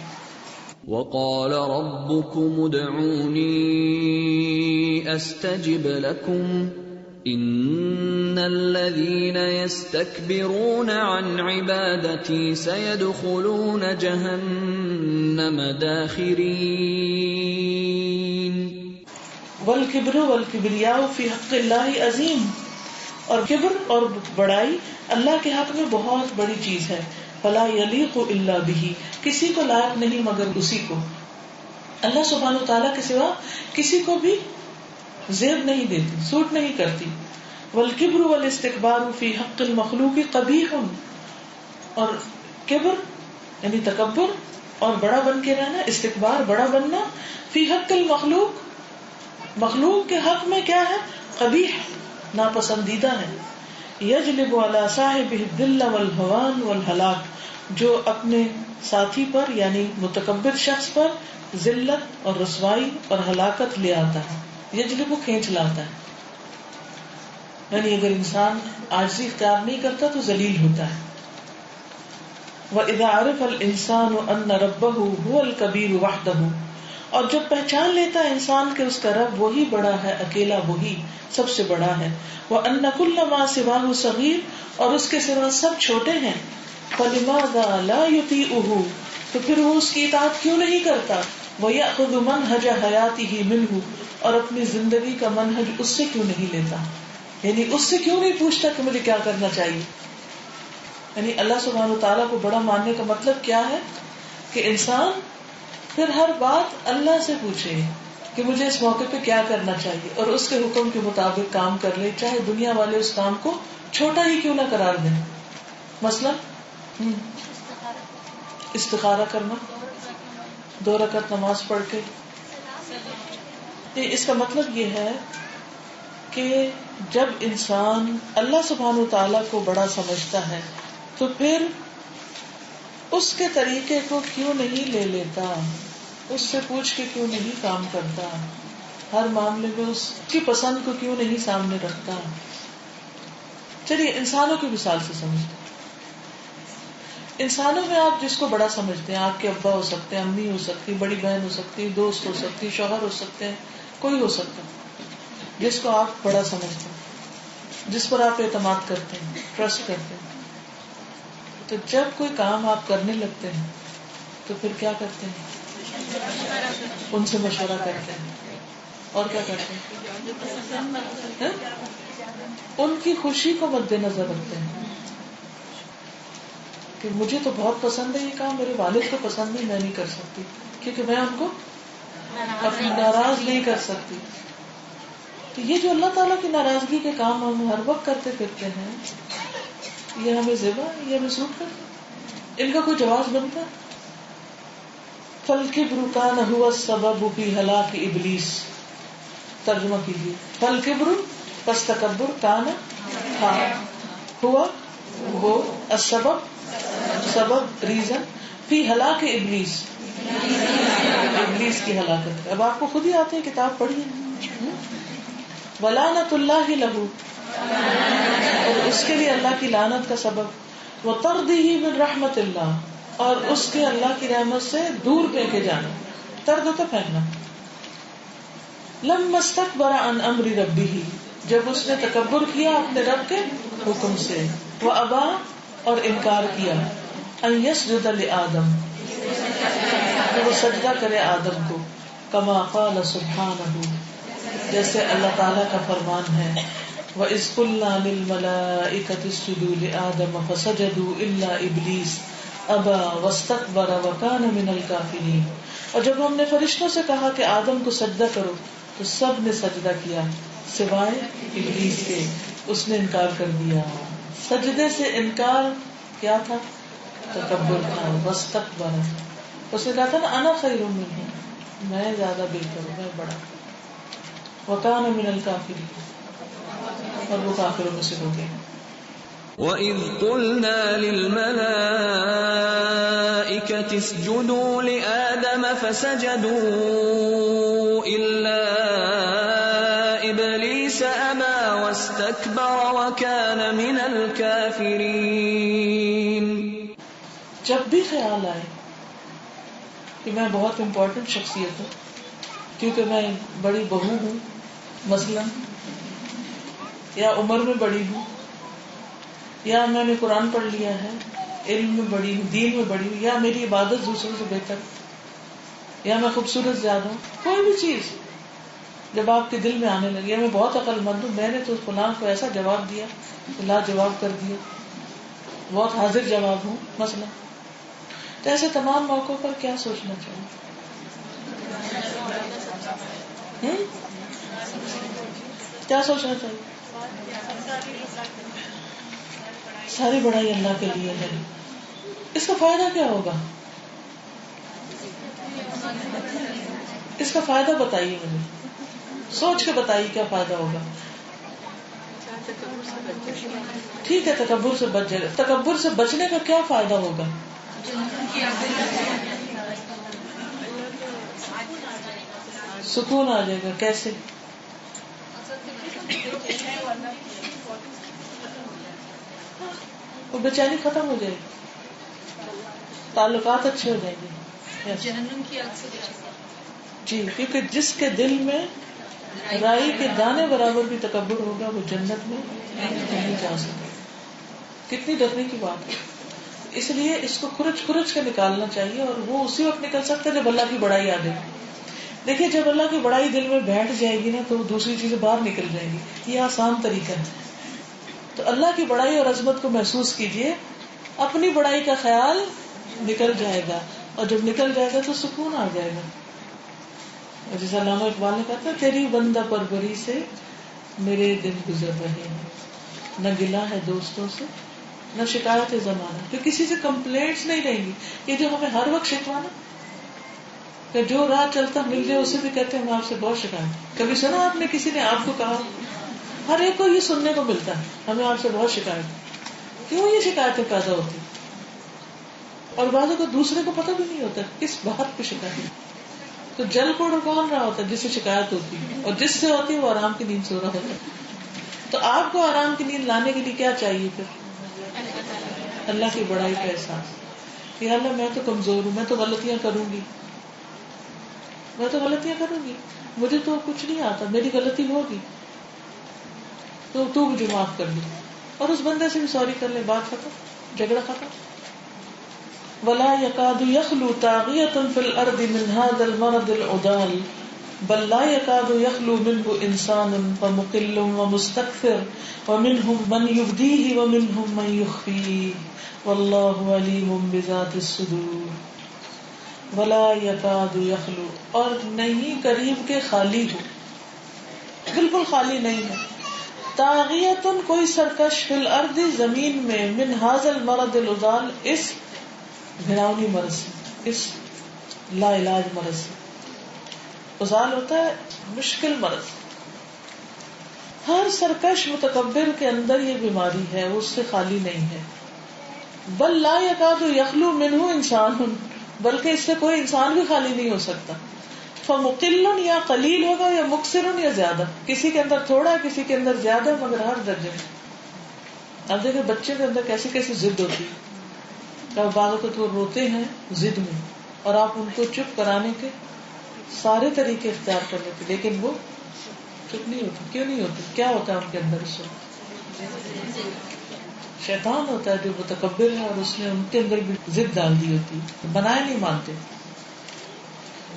وقال ربكم ادعوني استجب لكم ان الذين يستكبرون عن عبادتي سيدخلون جهنم داخرين. والکبر والکبریاء فی حق اللہ عظیم، اور کبر اور بڑائی اللہ کے حق میں بہت بڑی چیز ہے. فلا یلیق الا بہ، کسی کو لائق نہیں مگر اسی کو. اللہ سبحانہ وتعالیٰ کے سوا کسی کو بھی زیب نہیں دیتی، سوٹ نہیں کرتی. والکبر والاستکبار فی حق المخلوق قبیح، اور کبر یعنی تکبر اور بڑا بن کے رہنا، استکبار بڑا بننا، فی حق المخلوق مخلوق کے حق میں کیا ہے؟ قبیح، ناپسندیدہ ہے. یجلب علی صاحبہ الذل والہوان والہلاک، جو اپنے ساتھی پر یعنی متکبر شخص پر ذلت اور رسوائی اور ہلاکت لے آتا ہے. یجلب کھینچ لاتا ہے، یعنی اگر انسان عاجزی اختیار نہیں کرتا تو ذلیل ہوتا ہے. وَإِذَا عَرِفَ الْإِنسَانُ أَنَّ رَبَّهُ هُوَ الْكَبِيرُ وَحْدَهُ، اور جب پہچان لیتا ہے انسان کہ اس کا رب وہی بڑا ہے، اکیلا وہی سب سے بڑا ہے. وَأَنَّ كُلَّ مَا سِوَاهُ صَغِيرٌ، اور اس کے سوا سب چھوٹے ہیں. فَلِمَاذَا لَا يُطِيعُهُ، تو پھر وہ اس کی اطاعت کیوں نہیں کرتا. وَيَأْخُذُ مَنْهَجَ حَيَاتِهِ مِنْهُ، اور اپنی زندگی کا منہج اس سے کیوں نہیں لیتا، یعنی اس سے کیوں نہیں پوچھتا کہ مجھے کیا کرنا چاہیے. یعنی اللہ سبحانہ وتعالیٰ کو بڑا ماننے کا مطلب کیا ہے کہ انسان پھر ہر بات اللہ سے پوچھے کہ مجھے اس موقع پہ کیا کرنا چاہیے، اور اس کے حکم کے مطابق کام کر لے، چاہے دنیا والے اس کام کو چھوٹا ہی کیوں نہ قرار دیں. مثلا استخارہ کرنا، 2 رکعت نماز پڑھ کے. اس کا مطلب یہ ہے کہ جب انسان اللہ سبحانہ وتعالیٰ کو بڑا سمجھتا ہے تو پھر اس کے طریقے کو کیوں نہیں لے لیتا، اس سے پوچھ کے کیوں نہیں کام کرتا، ہر معاملے میں اس کی پسند کو کیوں نہیں سامنے رکھتا. چلیے انسانوں کی مثال سے سمجھتے ہیں. انسانوں میں آپ جس کو بڑا سمجھتے ہیں، آپ کے ابا ہو سکتے ہیں، امی ہو سکتی، بڑی بہن ہو سکتی، دوست ہو سکتی، شوہر ہو سکتے ہیں، کوئی ہو سکتا ہے جس کو آپ بڑا سمجھتے ہیں، جس پر آپ اعتماد کرتے ہیں، ٹرسٹ کرتے ہیں. تو جب کوئی کام آپ کرنے لگتے ہیں تو پھر کیا کرتے ہیں؟ ان سے مشورہ کرتے ہیں. اور کیا کرتے ہیں؟ ان کی خوشی کو مد نظر رکھتے ہیں کہ مجھے تو بہت پسند ہے یہ کام، میرے والد کو پسند نہیں، میں نہیں کر سکتی کیونکہ میں ان کو اپنی ناراض نہیں کر سکتی. تو یہ جو اللہ تعالیٰ کی ناراضگی کے کام ہم ہر وقت کرتے پھرتے ہیں، یہ ہمیں زیبا، یہ ہمیں سوٹ کرتا، ان کا کوئی جواز بنتا. فالکبر کان هو السبب فی ہلاک ابلیس. ترجمہ کیجیے. فالکبر، پس تکبر، کان تھا، ہوا وہ، السبب سبب، ریزن، فی ہلاک ابلیس، ابلیس کی ہلاکت. اب آپ کو خود ہی آتے ہیں، کتاب پڑھیے. ولعنت اللہ لہ، اور اس کے لیے اللہ کی لعنت کا سبب. وطردہ من رحمت اللہ، اور اس کے اللہ کی رحمت سے دور پھینکے جانا. طرد ہوتا پھینکنا. لما استكبر عن امر ربه، جب اس نے تکبر کیا اپنے رب کے حکم سے، وابا اور انکار کیا، ان يسجد لآدم، کہ وہ سجدہ کرے آدم کو، کما قال سبحانہ، جیسے اللہ تعالیٰ کا فرمان ہے، وَإِذْ قُلْنَا لِلْمَلَائِكَةِ اسْجُدُوا لِآدَمَ فَسَجَدُوا إِلَّا إِبْلِيسَ أَبَى وَاسْتَكْبَرَ وَكَانَ مِنَ الْكَافِرِينَ. اور جب ہم نے فرشتوں سے کہا کہ آدم کو سجدہ کرو تو سب نے سجدہ کیا سوائے ابلیس کے، اس نے انکار کر دیا. سجدے سے انکار کیا تھا؟ تکبر تھا. واستکبر، اس نے کہا تھا نا انا خیر منہ، میں زیادہ بہتر ہوں، میں بڑا. وکان من الکافرین، اور وہ کافروں میں سے ہو گئے. وَإِذْ قُلْنَا لِلْمَلَائِكَةِ اسْجُدُوا لِآدَمَ فَسَجَدُوا إِلَّا إِبْلِيسَ أَبَى وَاسْتَكْبَرَ وَكَانَ مِنَ الْكَافِرِينَ. جب بھی خیال آئے کہ میں بہت امپورٹنٹ شخصیت ہوں کیونکہ میں بڑی بہو ہوں مثلا، یا عمر میں بڑی ہوں، یا میں نے قرآن پڑھ لیا ہے، علم میں بڑی ہوں، دین میں بڑی ہوں، یا میری عبادت دوسروں سے بہتر، یا میں خوبصورت زیادہ ہوں، کوئی بھی چیز جب آپ کے دل میں آنے لگی، میں بہت عقل مند ہوں، میں نے تو فلاں کو ایسا جواب دیا لا جواب کر دیا، بہت حاضر جواب ہوں مثلا، تو ایسے تمام موقعوں پر کیا سوچنا چاہیے؟ کیا سوچنا چاہیے؟ ساری بڑائی اللہ کے لیے ہے. اس کا فائدہ کیا ہوگا؟ اس کا فائدہ بتائیے مجھے، سوچ کے بتائیے کیا فائدہ ہوگا. ٹھیک ہے تکبر سے بچ جائے. تکبر سے بچنے کا کیا فائدہ ہوگا؟ سکون آ جائے گا. کیسے؟ وہ بے چینی ختم ہو جائے گی، تعلقات اچھے ہو جائیں گے. جی، کیونکہ جس کے دل میں رائی کے دانے برابر بھی تکبر ہوگا وہ جنت میں نہیں جا سکے. کتنی ڈرنے کی بات ہے. اس لیے اس کو کھرچ کھرچ کے نکالنا چاہیے، اور وہ اسی وقت نکل سکتا ہے جب اللہ کی بڑائی آ جائے. دیکھیے جب اللہ کی بڑائی دل میں بیٹھ جائے گی نا تو دوسری چیزیں باہر نکل جائیں گی. یہ آسان طریقہ ہے. تو اللہ کی بڑائی اور عظمت کو محسوس کیجئے، اپنی بڑائی کا خیال نکل جائے گا، اور جب نکل جائے گا تو سکون آ جائے گا. اور جیسے علامہ اقبال نے کہا تھا، تیری بندہ پروری سے میرے دن گزر رہے ہیں، نہ گلا ہے دوستوں سے نہ شکایت ہے زمانہ. کہ کسی سے کمپلینٹس نہیں رہیں گی. یہ جو ہمیں ہر وقت شکوانا کہ جو راہ چلتا مل جائے اسے بھی کہتے ہیں ہم آپ سے بہت شکایت. کبھی سنا آپ نے کسی نے آپ کو کہا؟ ہر ایک کو یہ سننے کو ملتا ہے ہمیں آپ سے بہت شکایت. کیوں یہ شکایتیں پیدا ہوتی؟ اور بعضوں کو دوسرے کو پتہ بھی نہیں ہوتا کس بات پہ شکایت. تو جل کوڑ کون رہا ہوتا ہے؟ جس سے شکایت ہوتی ہے، اور جس سے ہوتی ہے وہ آرام کی نیند سو رہا ہوتا ہے. تو آپ کو آرام کی نیند لانے کے لیے کیا چاہیے پھر؟ اللہ کی بڑائی کا احساس. یا اللہ میں تو کمزور ہوں، میں تو غلطیاں کروں گی، مجھے تو کچھ نہیں آتا، میری غلطی ہوگی تو مجھے معاف کر دے. اور اس بندے سے بھی سوری کر لے، بات ختم، جھگڑا ختم. ولا يكاد يخلو طاغية في الأرض من هذا المرض العضال بل لا يكاد يخلو منه إنسان فمقل ومستكثر ومنهم من يبديه ومنهم من يخفيه والله عليم بذات الصدور. ولا يكاد يخلو، اور نہیں قریب کے خالی ہو، بالکل خالی نہیں ہے. طاغیۃ کوئی سرکش، فی الارض زمین میں، من هذا المرض العضال اس گھناؤنی مرض سے، اس لا علاج مرض سے. عضال ہوتا ہے مشکل مرض. ہر سرکش متکبر کے اندر یہ بیماری ہے، وہ اس سے خالی نہیں ہے. بل لا یکاد یخلو منہ انسان، بلکہ اس سے کوئی انسان بھی خالی نہیں ہو سکتا. فمقل یا قلیل ہوگا، یا مکثر یا زیادہ، کسی کے اندر تھوڑا کسی کے اندر زیادہ، مگر ہر درجے میں. اب دیکھیں بچے کے اندر کیسی کیسی ضد ہوتی ہے. بعض اوقات وہ روتے ہیں ضد میں، اور آپ ان کو چپ کرانے کے سارے طریقے اختیار کر لیتے, لیکن وہ چپ نہیں ہوتے. کیوں نہیں ہوتے؟ کیا ہوتا ہے ان کے اندر؟ اس وقت شیطان ہوتا ہے جو متکبر ہے, اور اس نے ان کے اندر بھی ضد ڈال دی ہوتی ہے, بنائے نہیں مانتے.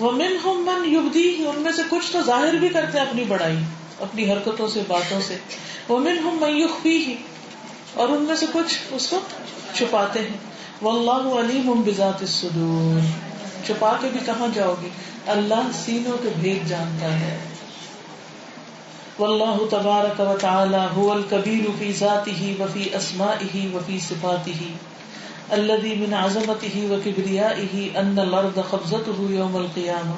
وَمِنْهُمْ مَنْ يُبْدِيهِ, ان میں سے کچھ تو ظاہر بھی کرتے ہیں اپنی بڑائی اپنی حرکتوں سے, باتوں سے. وَمِنْهُمْ مَنْ يُخْفِيهِ, اور ان میں سے کچھ اس کو چھپاتے ہیں. وَاللَّهُ عَلِيمٌ بِذَاتِ الصُّدُورِ, چھپا کے بھی کہاں جاؤ گے, اللہ سینوں کے بھید جانتا ہے. واللہ تبارک و تعالی هو الکبیر فی ذاتہ وفی اسمائہ وفی صفاتہ الذی من عظمتہ وکبریائہ ان الارض قبضتہ یوم القیامہ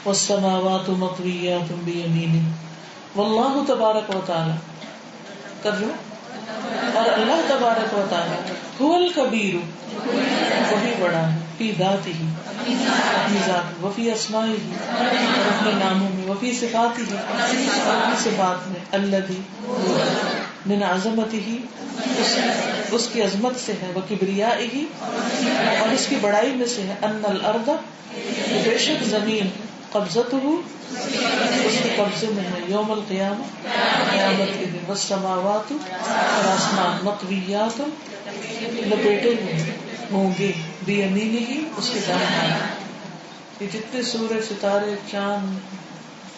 والسماوات مطویات بیمینہ. واللہ تبارک و تعالی کر لو, اور اللہ تبارک و تعالی هو الکبیر, وہی بڑا ہے, فی ذاتہ اپنی ذات, وفی اسمائہ اور اپنے ناموں میں, وفی صفاتہ اور اپنی صفات میں, الذی من عظمتہ اس کی عظمت سے ہے, وکبریائہ اور اس کی بڑائی میں سے ہے, ان الارض بے شک زمین, قبضتہ اس کے قبضے میں ہے, یوم القیامہ قیامت کے دن, والسماوات اور آسمان, مطویات لپیٹے ہوئے ہوں گے, بیمینہ اس کے دائیں بائیں. یہ جتنے سورج, ستارے, چاند,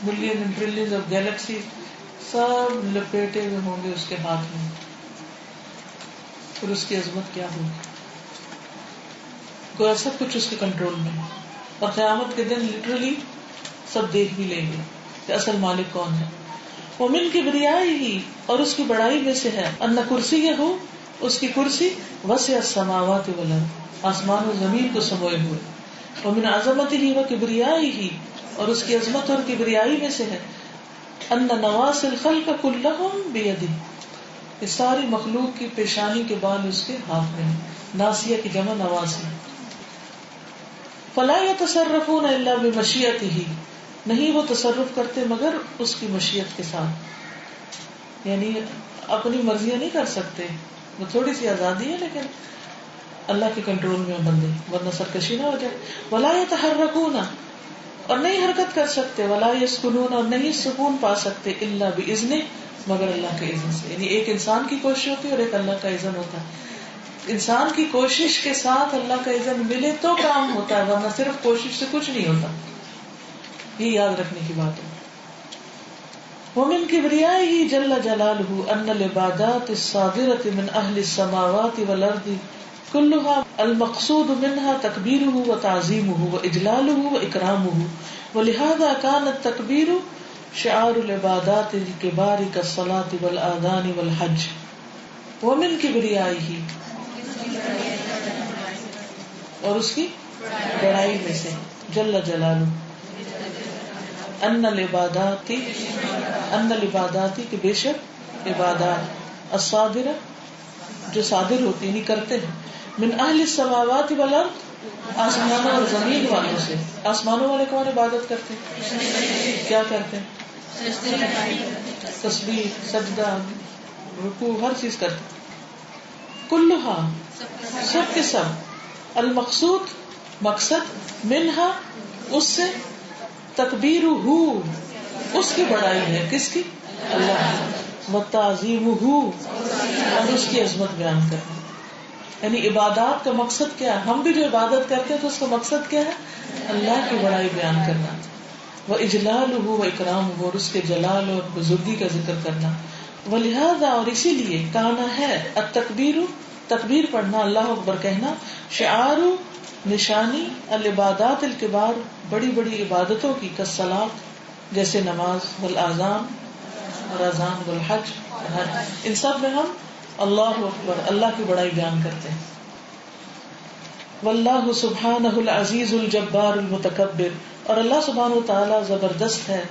million and trillion of galaxy, سب لپیٹے ہوئے ہوں گے اس کے ہاتھ میں. پھر اس کی عظمت کیا ہوگی, کوئی سب کچھ اس کے کنٹرول میں ہے. اور قیامت کے دن لٹرلی سب دیکھ بھی لیں گے کہ اصل مالک کون ہے. ومن کبریائہ, اور اس کی بڑائی میں سے ہے, ان کرسیہ اس کی کرسی وسع السماوات والارض, آسمان و زمین کو سموئے ہوئے. ومن عظمتہ وکبریائہ, اور اس کی عظمت اور کبریائی میں سے ہے, ان نواصی الخلق کلہم بیدہ, یہ ساری مخلوق کی پیشانی کے بال اس کے ہاتھ میں ہیں. ناصیہ کی جمع نواصی. فلا یتصرفون الا بمشیئتہ, نہیں وہ تصرف کرتے مگر اس کی مشیت کے ساتھ, یعنی اپنی مرضیاں نہیں کر سکتے, وہ تھوڑی سی آزادی ہے لیکن اللہ کے کنٹرول میں بندے, ورنہ سرکشی نہ ہو جائے. ولا یتحرکون, اور نہیں حرکت کر سکتے, ولا یسکنون, اور نہیں سکون پا سکتے, الا باذنہ, مگر اللہ کے اذن سے. یعنی ایک انسان کی کوشش ہوتی ہے اور ایک اللہ کا اذن ہوتا ہے. انسان کی کوشش کے ساتھ اللہ کا اذن ملے تو کام ہوتا ہے, ورنہ صرف کوشش سے کچھ نہیں ہوتا. یہ یاد رکھنے کی بات ہے. ومن کبریائہ جل جلالہ ان العبادات الصادرة من اہل السماوات والارض كلها المقصود منها تكبيره وتعظيمه واجلاله واكرامه, ولهذا كان التكبير شعار العبادات الكبار كالصلاة والاذان والحج. ومن کبریائہ, اور اس کی بڑائی میں سے, جل جلالہ, ان العبادات کہ بے شک عبادات, الصادرہ جو صادر ہوتی یعنی کرتے ہیں, من اہل السماوات والارض آسمانوں اور زمین والوں سے. آسمانوں والے کون عبادت کرتے ہیں, کیا کرتے ہیں, تسبیح, سجدہ, رکوع, ہر چیز کرتے ہیں. کلھا سب کے سب, المقصود مقصد, منہا اس سے, تکبیرہ اس کی بڑائی ہے, کس کی, اللہ, وتعظیمہ اور اس کی عظمت بیان کرنا. یعنی عبادات کا مقصد کیا ہے, ہم بھی جو عبادت کرتے ہیں تو اس کا مقصد کیا ہے, اللہ کی بڑائی بیان کرنا, واجلالہ واکرامہ اور اس کے جلال اور بزرگی کا ذکر کرنا. ولہذا اور اسی لیے, کانا ہے, التکبیر تکبیر پڑھنا, اللہ اکبر کہنا, شعار نشانی, العبادات الکبار بڑی بڑی عبادتوں کی, کالصلاۃ جیسے نماز, والاذان اور اذان, والحج حج, ان سب میں ہم اللہ اکبر اللہ کی بڑائی بیان کرتے ہیں. واللہ سبحانہ العزیز الجبار المتکبر, اور اللہ سبحانہ وتعالی زبردست ہے,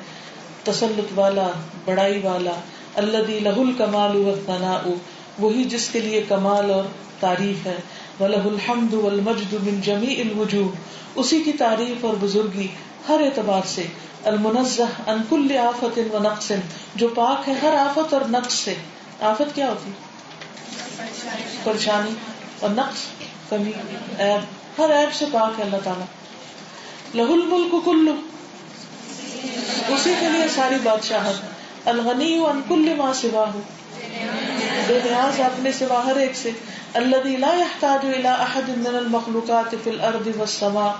تسلط والا, بڑائی والا, الذی لہ الکمال والثناء, وہی جس کے لیے کمال اور تعریف ہے, وَلَهُ الْحَمْدُ وَالْمَجْدُ مِنْ جَمِيعِ الْوُجُوهِ اسی کی تعریف اور بزرگی ہر اعتبار سے, المنزہ عن كل آفة ونقص جو پاک ہے ہر آفت اور نقص سے. آفت کیا ہوتی, پریشانی, اور نقص کمی, عیب, ہر عیب سے پاک ہے اللہ تعالیٰ. لَهُ الْمُلْكُ كُلُّهُ اسی کے لیے ساری بادشاہت. الغنی عن کل ما سواہ، بے نیاز اپنے سوا ہر ایک سے. الذی لا یحتاج الی احد من المخلوقات فی الارض والسماء،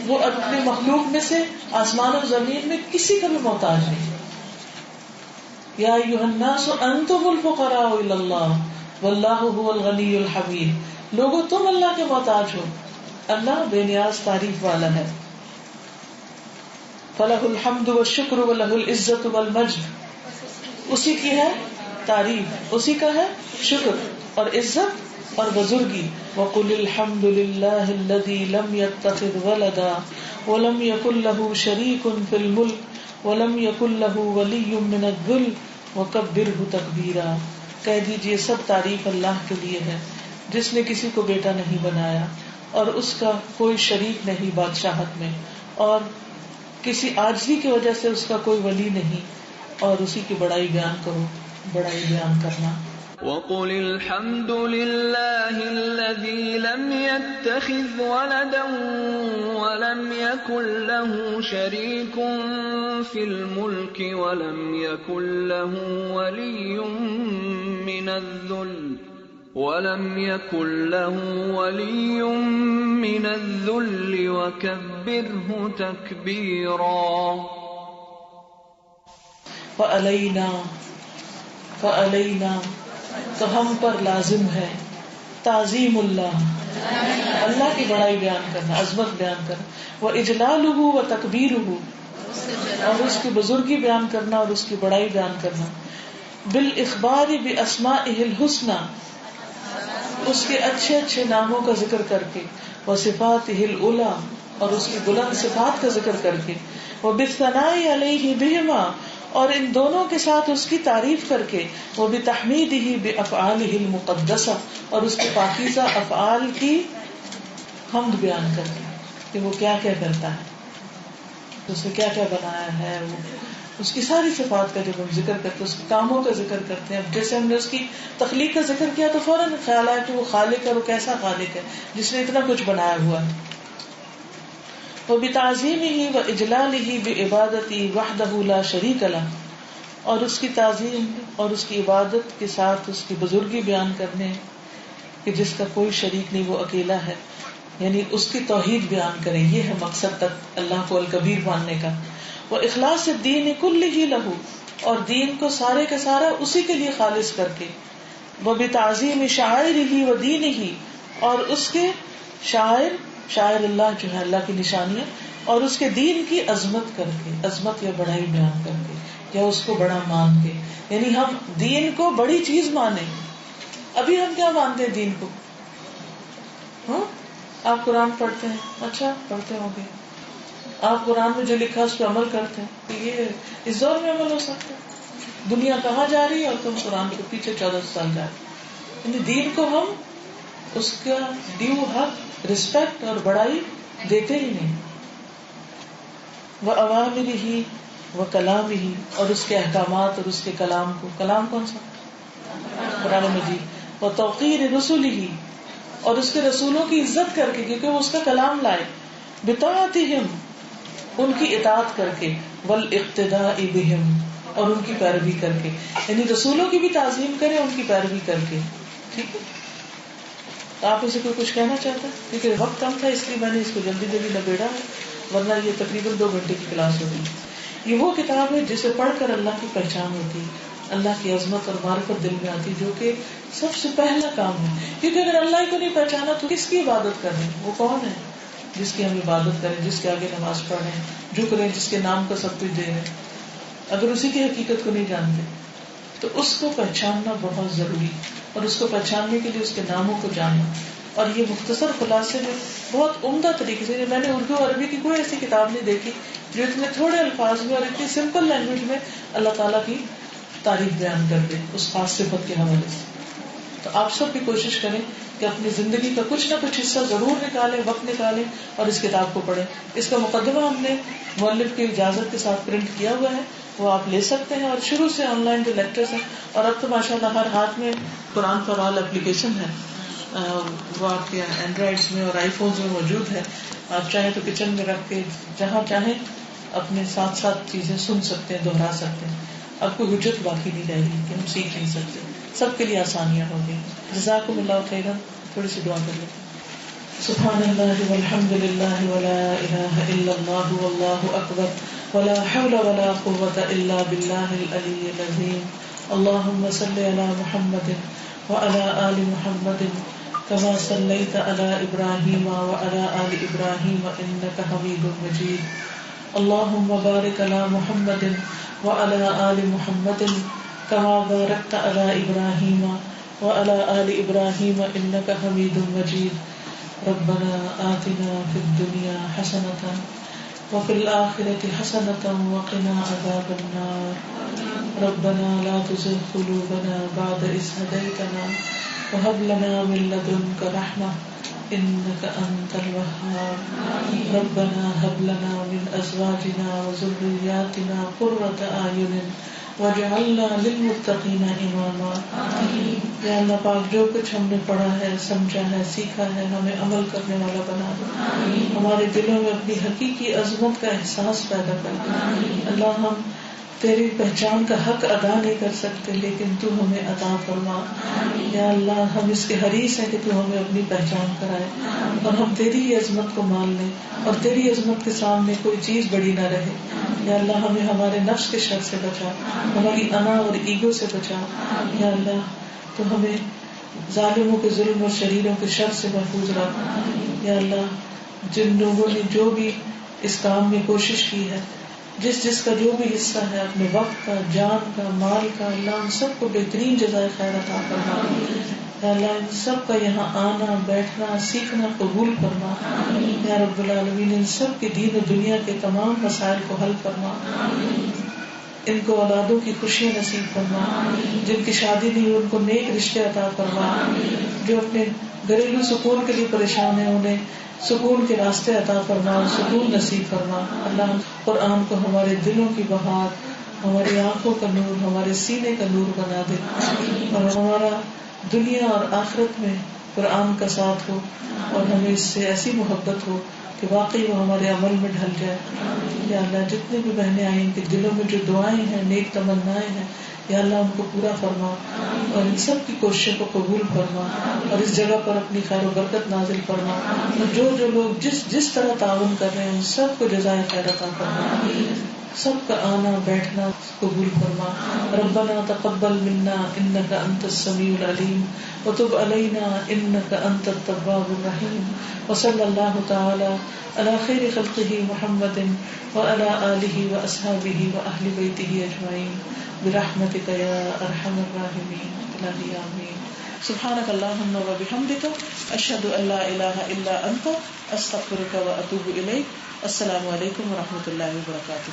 وہ اپنے مخلوق میں سے آسمان اور زمین میں کسی کا بھی محتاج نہیں. یا ایھا الناس انتم الفقراء الی اللہ واللہ هو الغنی الحمید. لوگوں تم اللہ کے محتاج ہو، اللہ بے نیاز تعریف والا ہے. فلہ الحمد والشکر ولہ العزت والمجد، اسی کی ہے تعریف، اسی کا ہے شکر اور عزت اور بزرگی. وقل الحمد للہ الذی لم یتخذ ولدا ولم یکن لہ شریک فی الملک ولم یکن لہ ولی من الذل وکبرہ تکبیرا. کہہ دیجئے سب تعریف اللہ کے لیے ہے جس نے کسی کو بیٹا نہیں بنایا اور اس کا کوئی شریک نہیں بادشاہت میں، اور کسی عاجزی کی وجہ سے اس کا کوئی ولی نہیں، اور اسی کی بڑائی بیان کرو. بڑائی بیان کرنا. وقل الحمد لله الذي لم يتخذ ولدا ولم يكن له شريك في الملك ولم يكن له ولي من الذل وكبره تكبيرا. فعلینا تو ہم پر لازم ہے تعظیم اللہ، اللہ کی بڑائی بیان کرنا، عظمت بیان کرنا. واجلالہ وتکبیرہ، اور اس کی بزرگی بیان کرنا اور اس کی بڑائی بیان کرنا. بالاخبار باسمائہ الحسنی، اس کے اچھے اچھے ناموں کا ذکر کر کے. وصفاتہ العلی، اور اس کی بلند صفات کا ذکر کر کے. وبالثناء علیہ بہما، اور ان دونوں کے ساتھ اس کی تعریف کر کے. وبتحمیدہ بافعالہ المقدسہ، اور اس کے پاکیزہ افعال کی حمد بیان کر کے کہ وہ کیا کیا کرتا ہے، اس نے کیا کیا بنایا ہے. وہ اس کی ساری صفات کا جب ہم ذکر کرتے ہیں، اس کے کاموں کا ذکر کرتے ہیں. جیسے ہم نے اس کی تخلیق کا ذکر کیا تو فوراً خیال آیا کہ وہ خالق ہے، وہ کیسا خالق ہے جس نے اتنا کچھ بنایا ہوا ہے. وبتعظیمہ واجلالہ بعبادتہ وحدہ لا شریک لہ، اور اس کی تعظیم اور اس کی عبادت کے ساتھ اس کی بزرگی بیان کرنے کہ جس کا کوئی شریک نہیں، وہ اکیلا ہے، یعنی اس کی توحید بیان کریں. یہ ہے مقصد تک اللہ کو الکبیر ماننے کا. واخلاص الدین کلہ لہ، اور دین کو سارے کا سارا اسی کے لیے خالص کر کے. وبتعظیم شعائرہ ودینہ، اور اس کے شاعر اللہ جو ہے اللہ کی نشانیاں، اور اس کے دین کی عظمت کر کے، عظمت یا بڑائی بیان کر کے، یا اس کو بڑا مان کے. یعنی ہم دین کو بڑی چیز مانیں. ابھی ہم کیا مانتے ہیں دین کو؟ ہاں، آپ قرآن پڑھتے ہیں، اچھا پڑھتے ہوں گے. آپ قرآن میں جو لکھا اس پہ عمل کرتے ہیں، کہ یہ اس دور میں عمل ہو سکتا ہے؟ دنیا کہاں جا رہی ہے اور تم قرآن کے پیچھے 14 سال جا رہے. یعنی دین کو ہم اس کا ڈیو حق، رسپیکٹ اور بڑائی دیتے ہی نہیں. وَأَوَامِرِهِ وَكَلَامِهِ، اور اس کے احکامات اور اس کے کلام کو. کلام کون سا؟ قرآن مجید. وَتَوْقِيرِ رُسُلِهِ، اور اس کے رسولوں کی عزت کر کے، کیونکہ وہ اس کا کلام لائے. بِطَاعَتِهِمْ، ان کی اطاعت کر کے. وَالْاِقْتِدَاءِ بِهِمْ، اور ان کی پیروی کر کے. یعنی رسولوں کی بھی تعظیم کرے، ان کی پیروی کر کے. ٹھیک ہے. آپ اسے کوئی کچھ کہنا چاہتا ہے؟ کیونکہ وقت کم تھا، اس لیے میں نے اس کو جلدی جلدی نبیڑا ہے، ورنہ یہ تقریباً 2 گھنٹے کی کلاس ہوگی. یہ وہ کتاب ہے جسے پڑھ کر اللہ کی پہچان ہوتی، اللہ کی عظمت اور معرفت دل میں آتی، جو کہ سب سے پہلا کام ہے. کیونکہ اگر اللہ کو نہیں پہچانا تو کس کی عبادت کر رہے ہیں؟ وہ کون ہے جس کی ہم عبادت کریں، جس کے آگے نماز پڑھ رہے ہیں، جھک رہے ہیں، جس کے نام کا سب کچھ دے رہے ہیں؟ اگر اسی کی حقیقت کو نہیں جانتے تو اس کو پہچاننا بہت ضروری، اور اس کو پہچاننے کے لیے اس کے ناموں کو جاننا. اور یہ مختصر خلاصے میں بہت عمدہ طریقے سے، میں نے اردو عربی کی کوئی ایسی کتاب نہیں دیکھی جو اتنے تھوڑے الفاظ میں اور اتنی سمپل لینگویج میں اللہ تعالیٰ کی تعریف بیان کر دے اس خاص صفت کے حوالے سے. تو آپ سب بھی کوشش کریں کہ اپنی زندگی کا کچھ نہ کچھ حصہ ضرور نکالیں، وقت نکالیں اور اس کتاب کو پڑھیں. اس کا مقدمہ ہم نے مؤلف کی اجازت کے ساتھ پرنٹ کیا ہوا ہے، وہ آپ لے سکتے ہیں. اور شروع سے آن لائن جو لیکچرز ہیں، اور اب تو ماشاءاللہ ہر ہاتھ میں قرآن فار آل اپلیکیشن ہے، وہ آپ کے اینڈرائڈس میں اور آئی فونز میں موجود ہے. آپ چاہیں تو کچن میں رکھ کے جہاں چاہیں اپنے ساتھ ساتھ چیزیں سن سکتے ہیں، دہرا سکتے ہیں. اب کوئی حجت باقی نہیں رہ گی کہ ہم سیکھ نہیں سکتے. سب کے لیے آسانیاں ہو گئی. جزاکم اللہ خیرا. تھوڑی سی دعا کر لیں. سبحان اللہ والحمد للہ ولا الہ الا اللہ واللہ اکبر ولا حول ولا قوة الا باللہ العلی العظیم. اللہم صل علی محمد وعلى آل محمد كما صليت على إبراهيم وعلى آل إبراهيم إنك حميد مجيد. اللهم بارك على محمد وعلى آل محمد كما باركت على إبراهيم وعلى آل إبراهيم إنك حميد مجيد. ربنا آتنا في الدنيا حسنة وفي الآخرة حسنة وقنا عذاب النار. ربنا لا تزغ قلوبنا بعد إذ هديتنا وهب لنا من لدنك رحمة إنك أنت الوهاب. ربنا هب لنا من أزواجنا وذرياتنا قرة أعين واجعلنا للمتقین اماما. یا اللہ پاک جو کچھ ہم نے پڑھا ہے، سمجھا ہے، سیکھا ہے، ہمیں عمل کرنے والا بنا دو. ہمارے دلوں میں اپنی حقیقی عظمت کا احساس پیدا کر دو. اللہ ہم تیری پہچان کا حق ادا نہیں کر سکتے لیکن تو ہمیں عطا فرما. یا اللہ ہم اس کے حریص ہیں کہ تو ہمیں اپنی پہچان کرائے اور ہم تیری ہی عظمت کو مان لیں اور تیری عظمت کے سامنے کوئی چیز بڑی نہ رہے. یا اللہ ہمیں ہمارے نفس کے شر سے بچا، ہماری انا اور ایگو سے بچا. یا اللہ تو ہمیں ظالموں کے ظلم اور شریروں کے شر سے محفوظ رکھ. یا اللہ جن لوگوں نے جو بھی اس کام میں کوشش کی ہے، جس کا جو بھی حصہ ہے اپنے وقت کا، جان کا، مال کا، اللہ ان سب کو بہترین جزائے خیر عطا فرما. یا اللہ ان سب کا یہاں آنا، بیٹھنا، سیکھنا قبول فرما. یا رب العالمین ان سب کے دین و دنیا کے تمام مسائل کو حل فرما. ان کو اولادوں کی خوشیاں نصیب فرما. جن کی شادی نہیں ان کو نیک رشتے عطا فرما. جو اپنے گھریلو سکون کے لیے پریشان ہیں انہیں سکون کے راستے عطا فرما، سکون نصیب فرما. اللہ قرآن کو ہمارے دلوں کی بہار، ہماری آنکھوں کا نور، ہمارے سینے کا نور بنا دے اور ہمارا دنیا اور آخرت میں قرآن کا ساتھ ہو اور ہمیں اس سے ایسی محبت ہو کہ واقعی وہ ہمارے عمل میں ڈھل جائے. یا اللہ جتنے بھی بہنیں آئیں ان کے دلوں میں جو دعائیں ہیں، نیک تمنائیں ہیں، یا اللہ ان کو پورا فرما اور ان سب کی کوششوں کو قبول فرما اور اس جگہ پر اپنی خیر و برکت نازل فرما. اور جو لوگ جس طرح تعاون کر رہے ہیں ان سب کو جزائے خیر عطا فرما. سب کا آنا بیٹھنا قبول فرما. ربنا تقبل منا انك انت السميع العليم وتب علينا انك انت التواب الرحيم. وصلى الله تعالى على خير خلقه محمد وعلى آله واصحابه واهل بيته اجمعين برحمتك يا ارحم الراحمين. آمين. سبحانك اللهم وبحمدك اشهد ان لا اله الا انت استغفرك واتوب اليك. السلام علیکم ورحمۃ اللہ وبرکاتہ.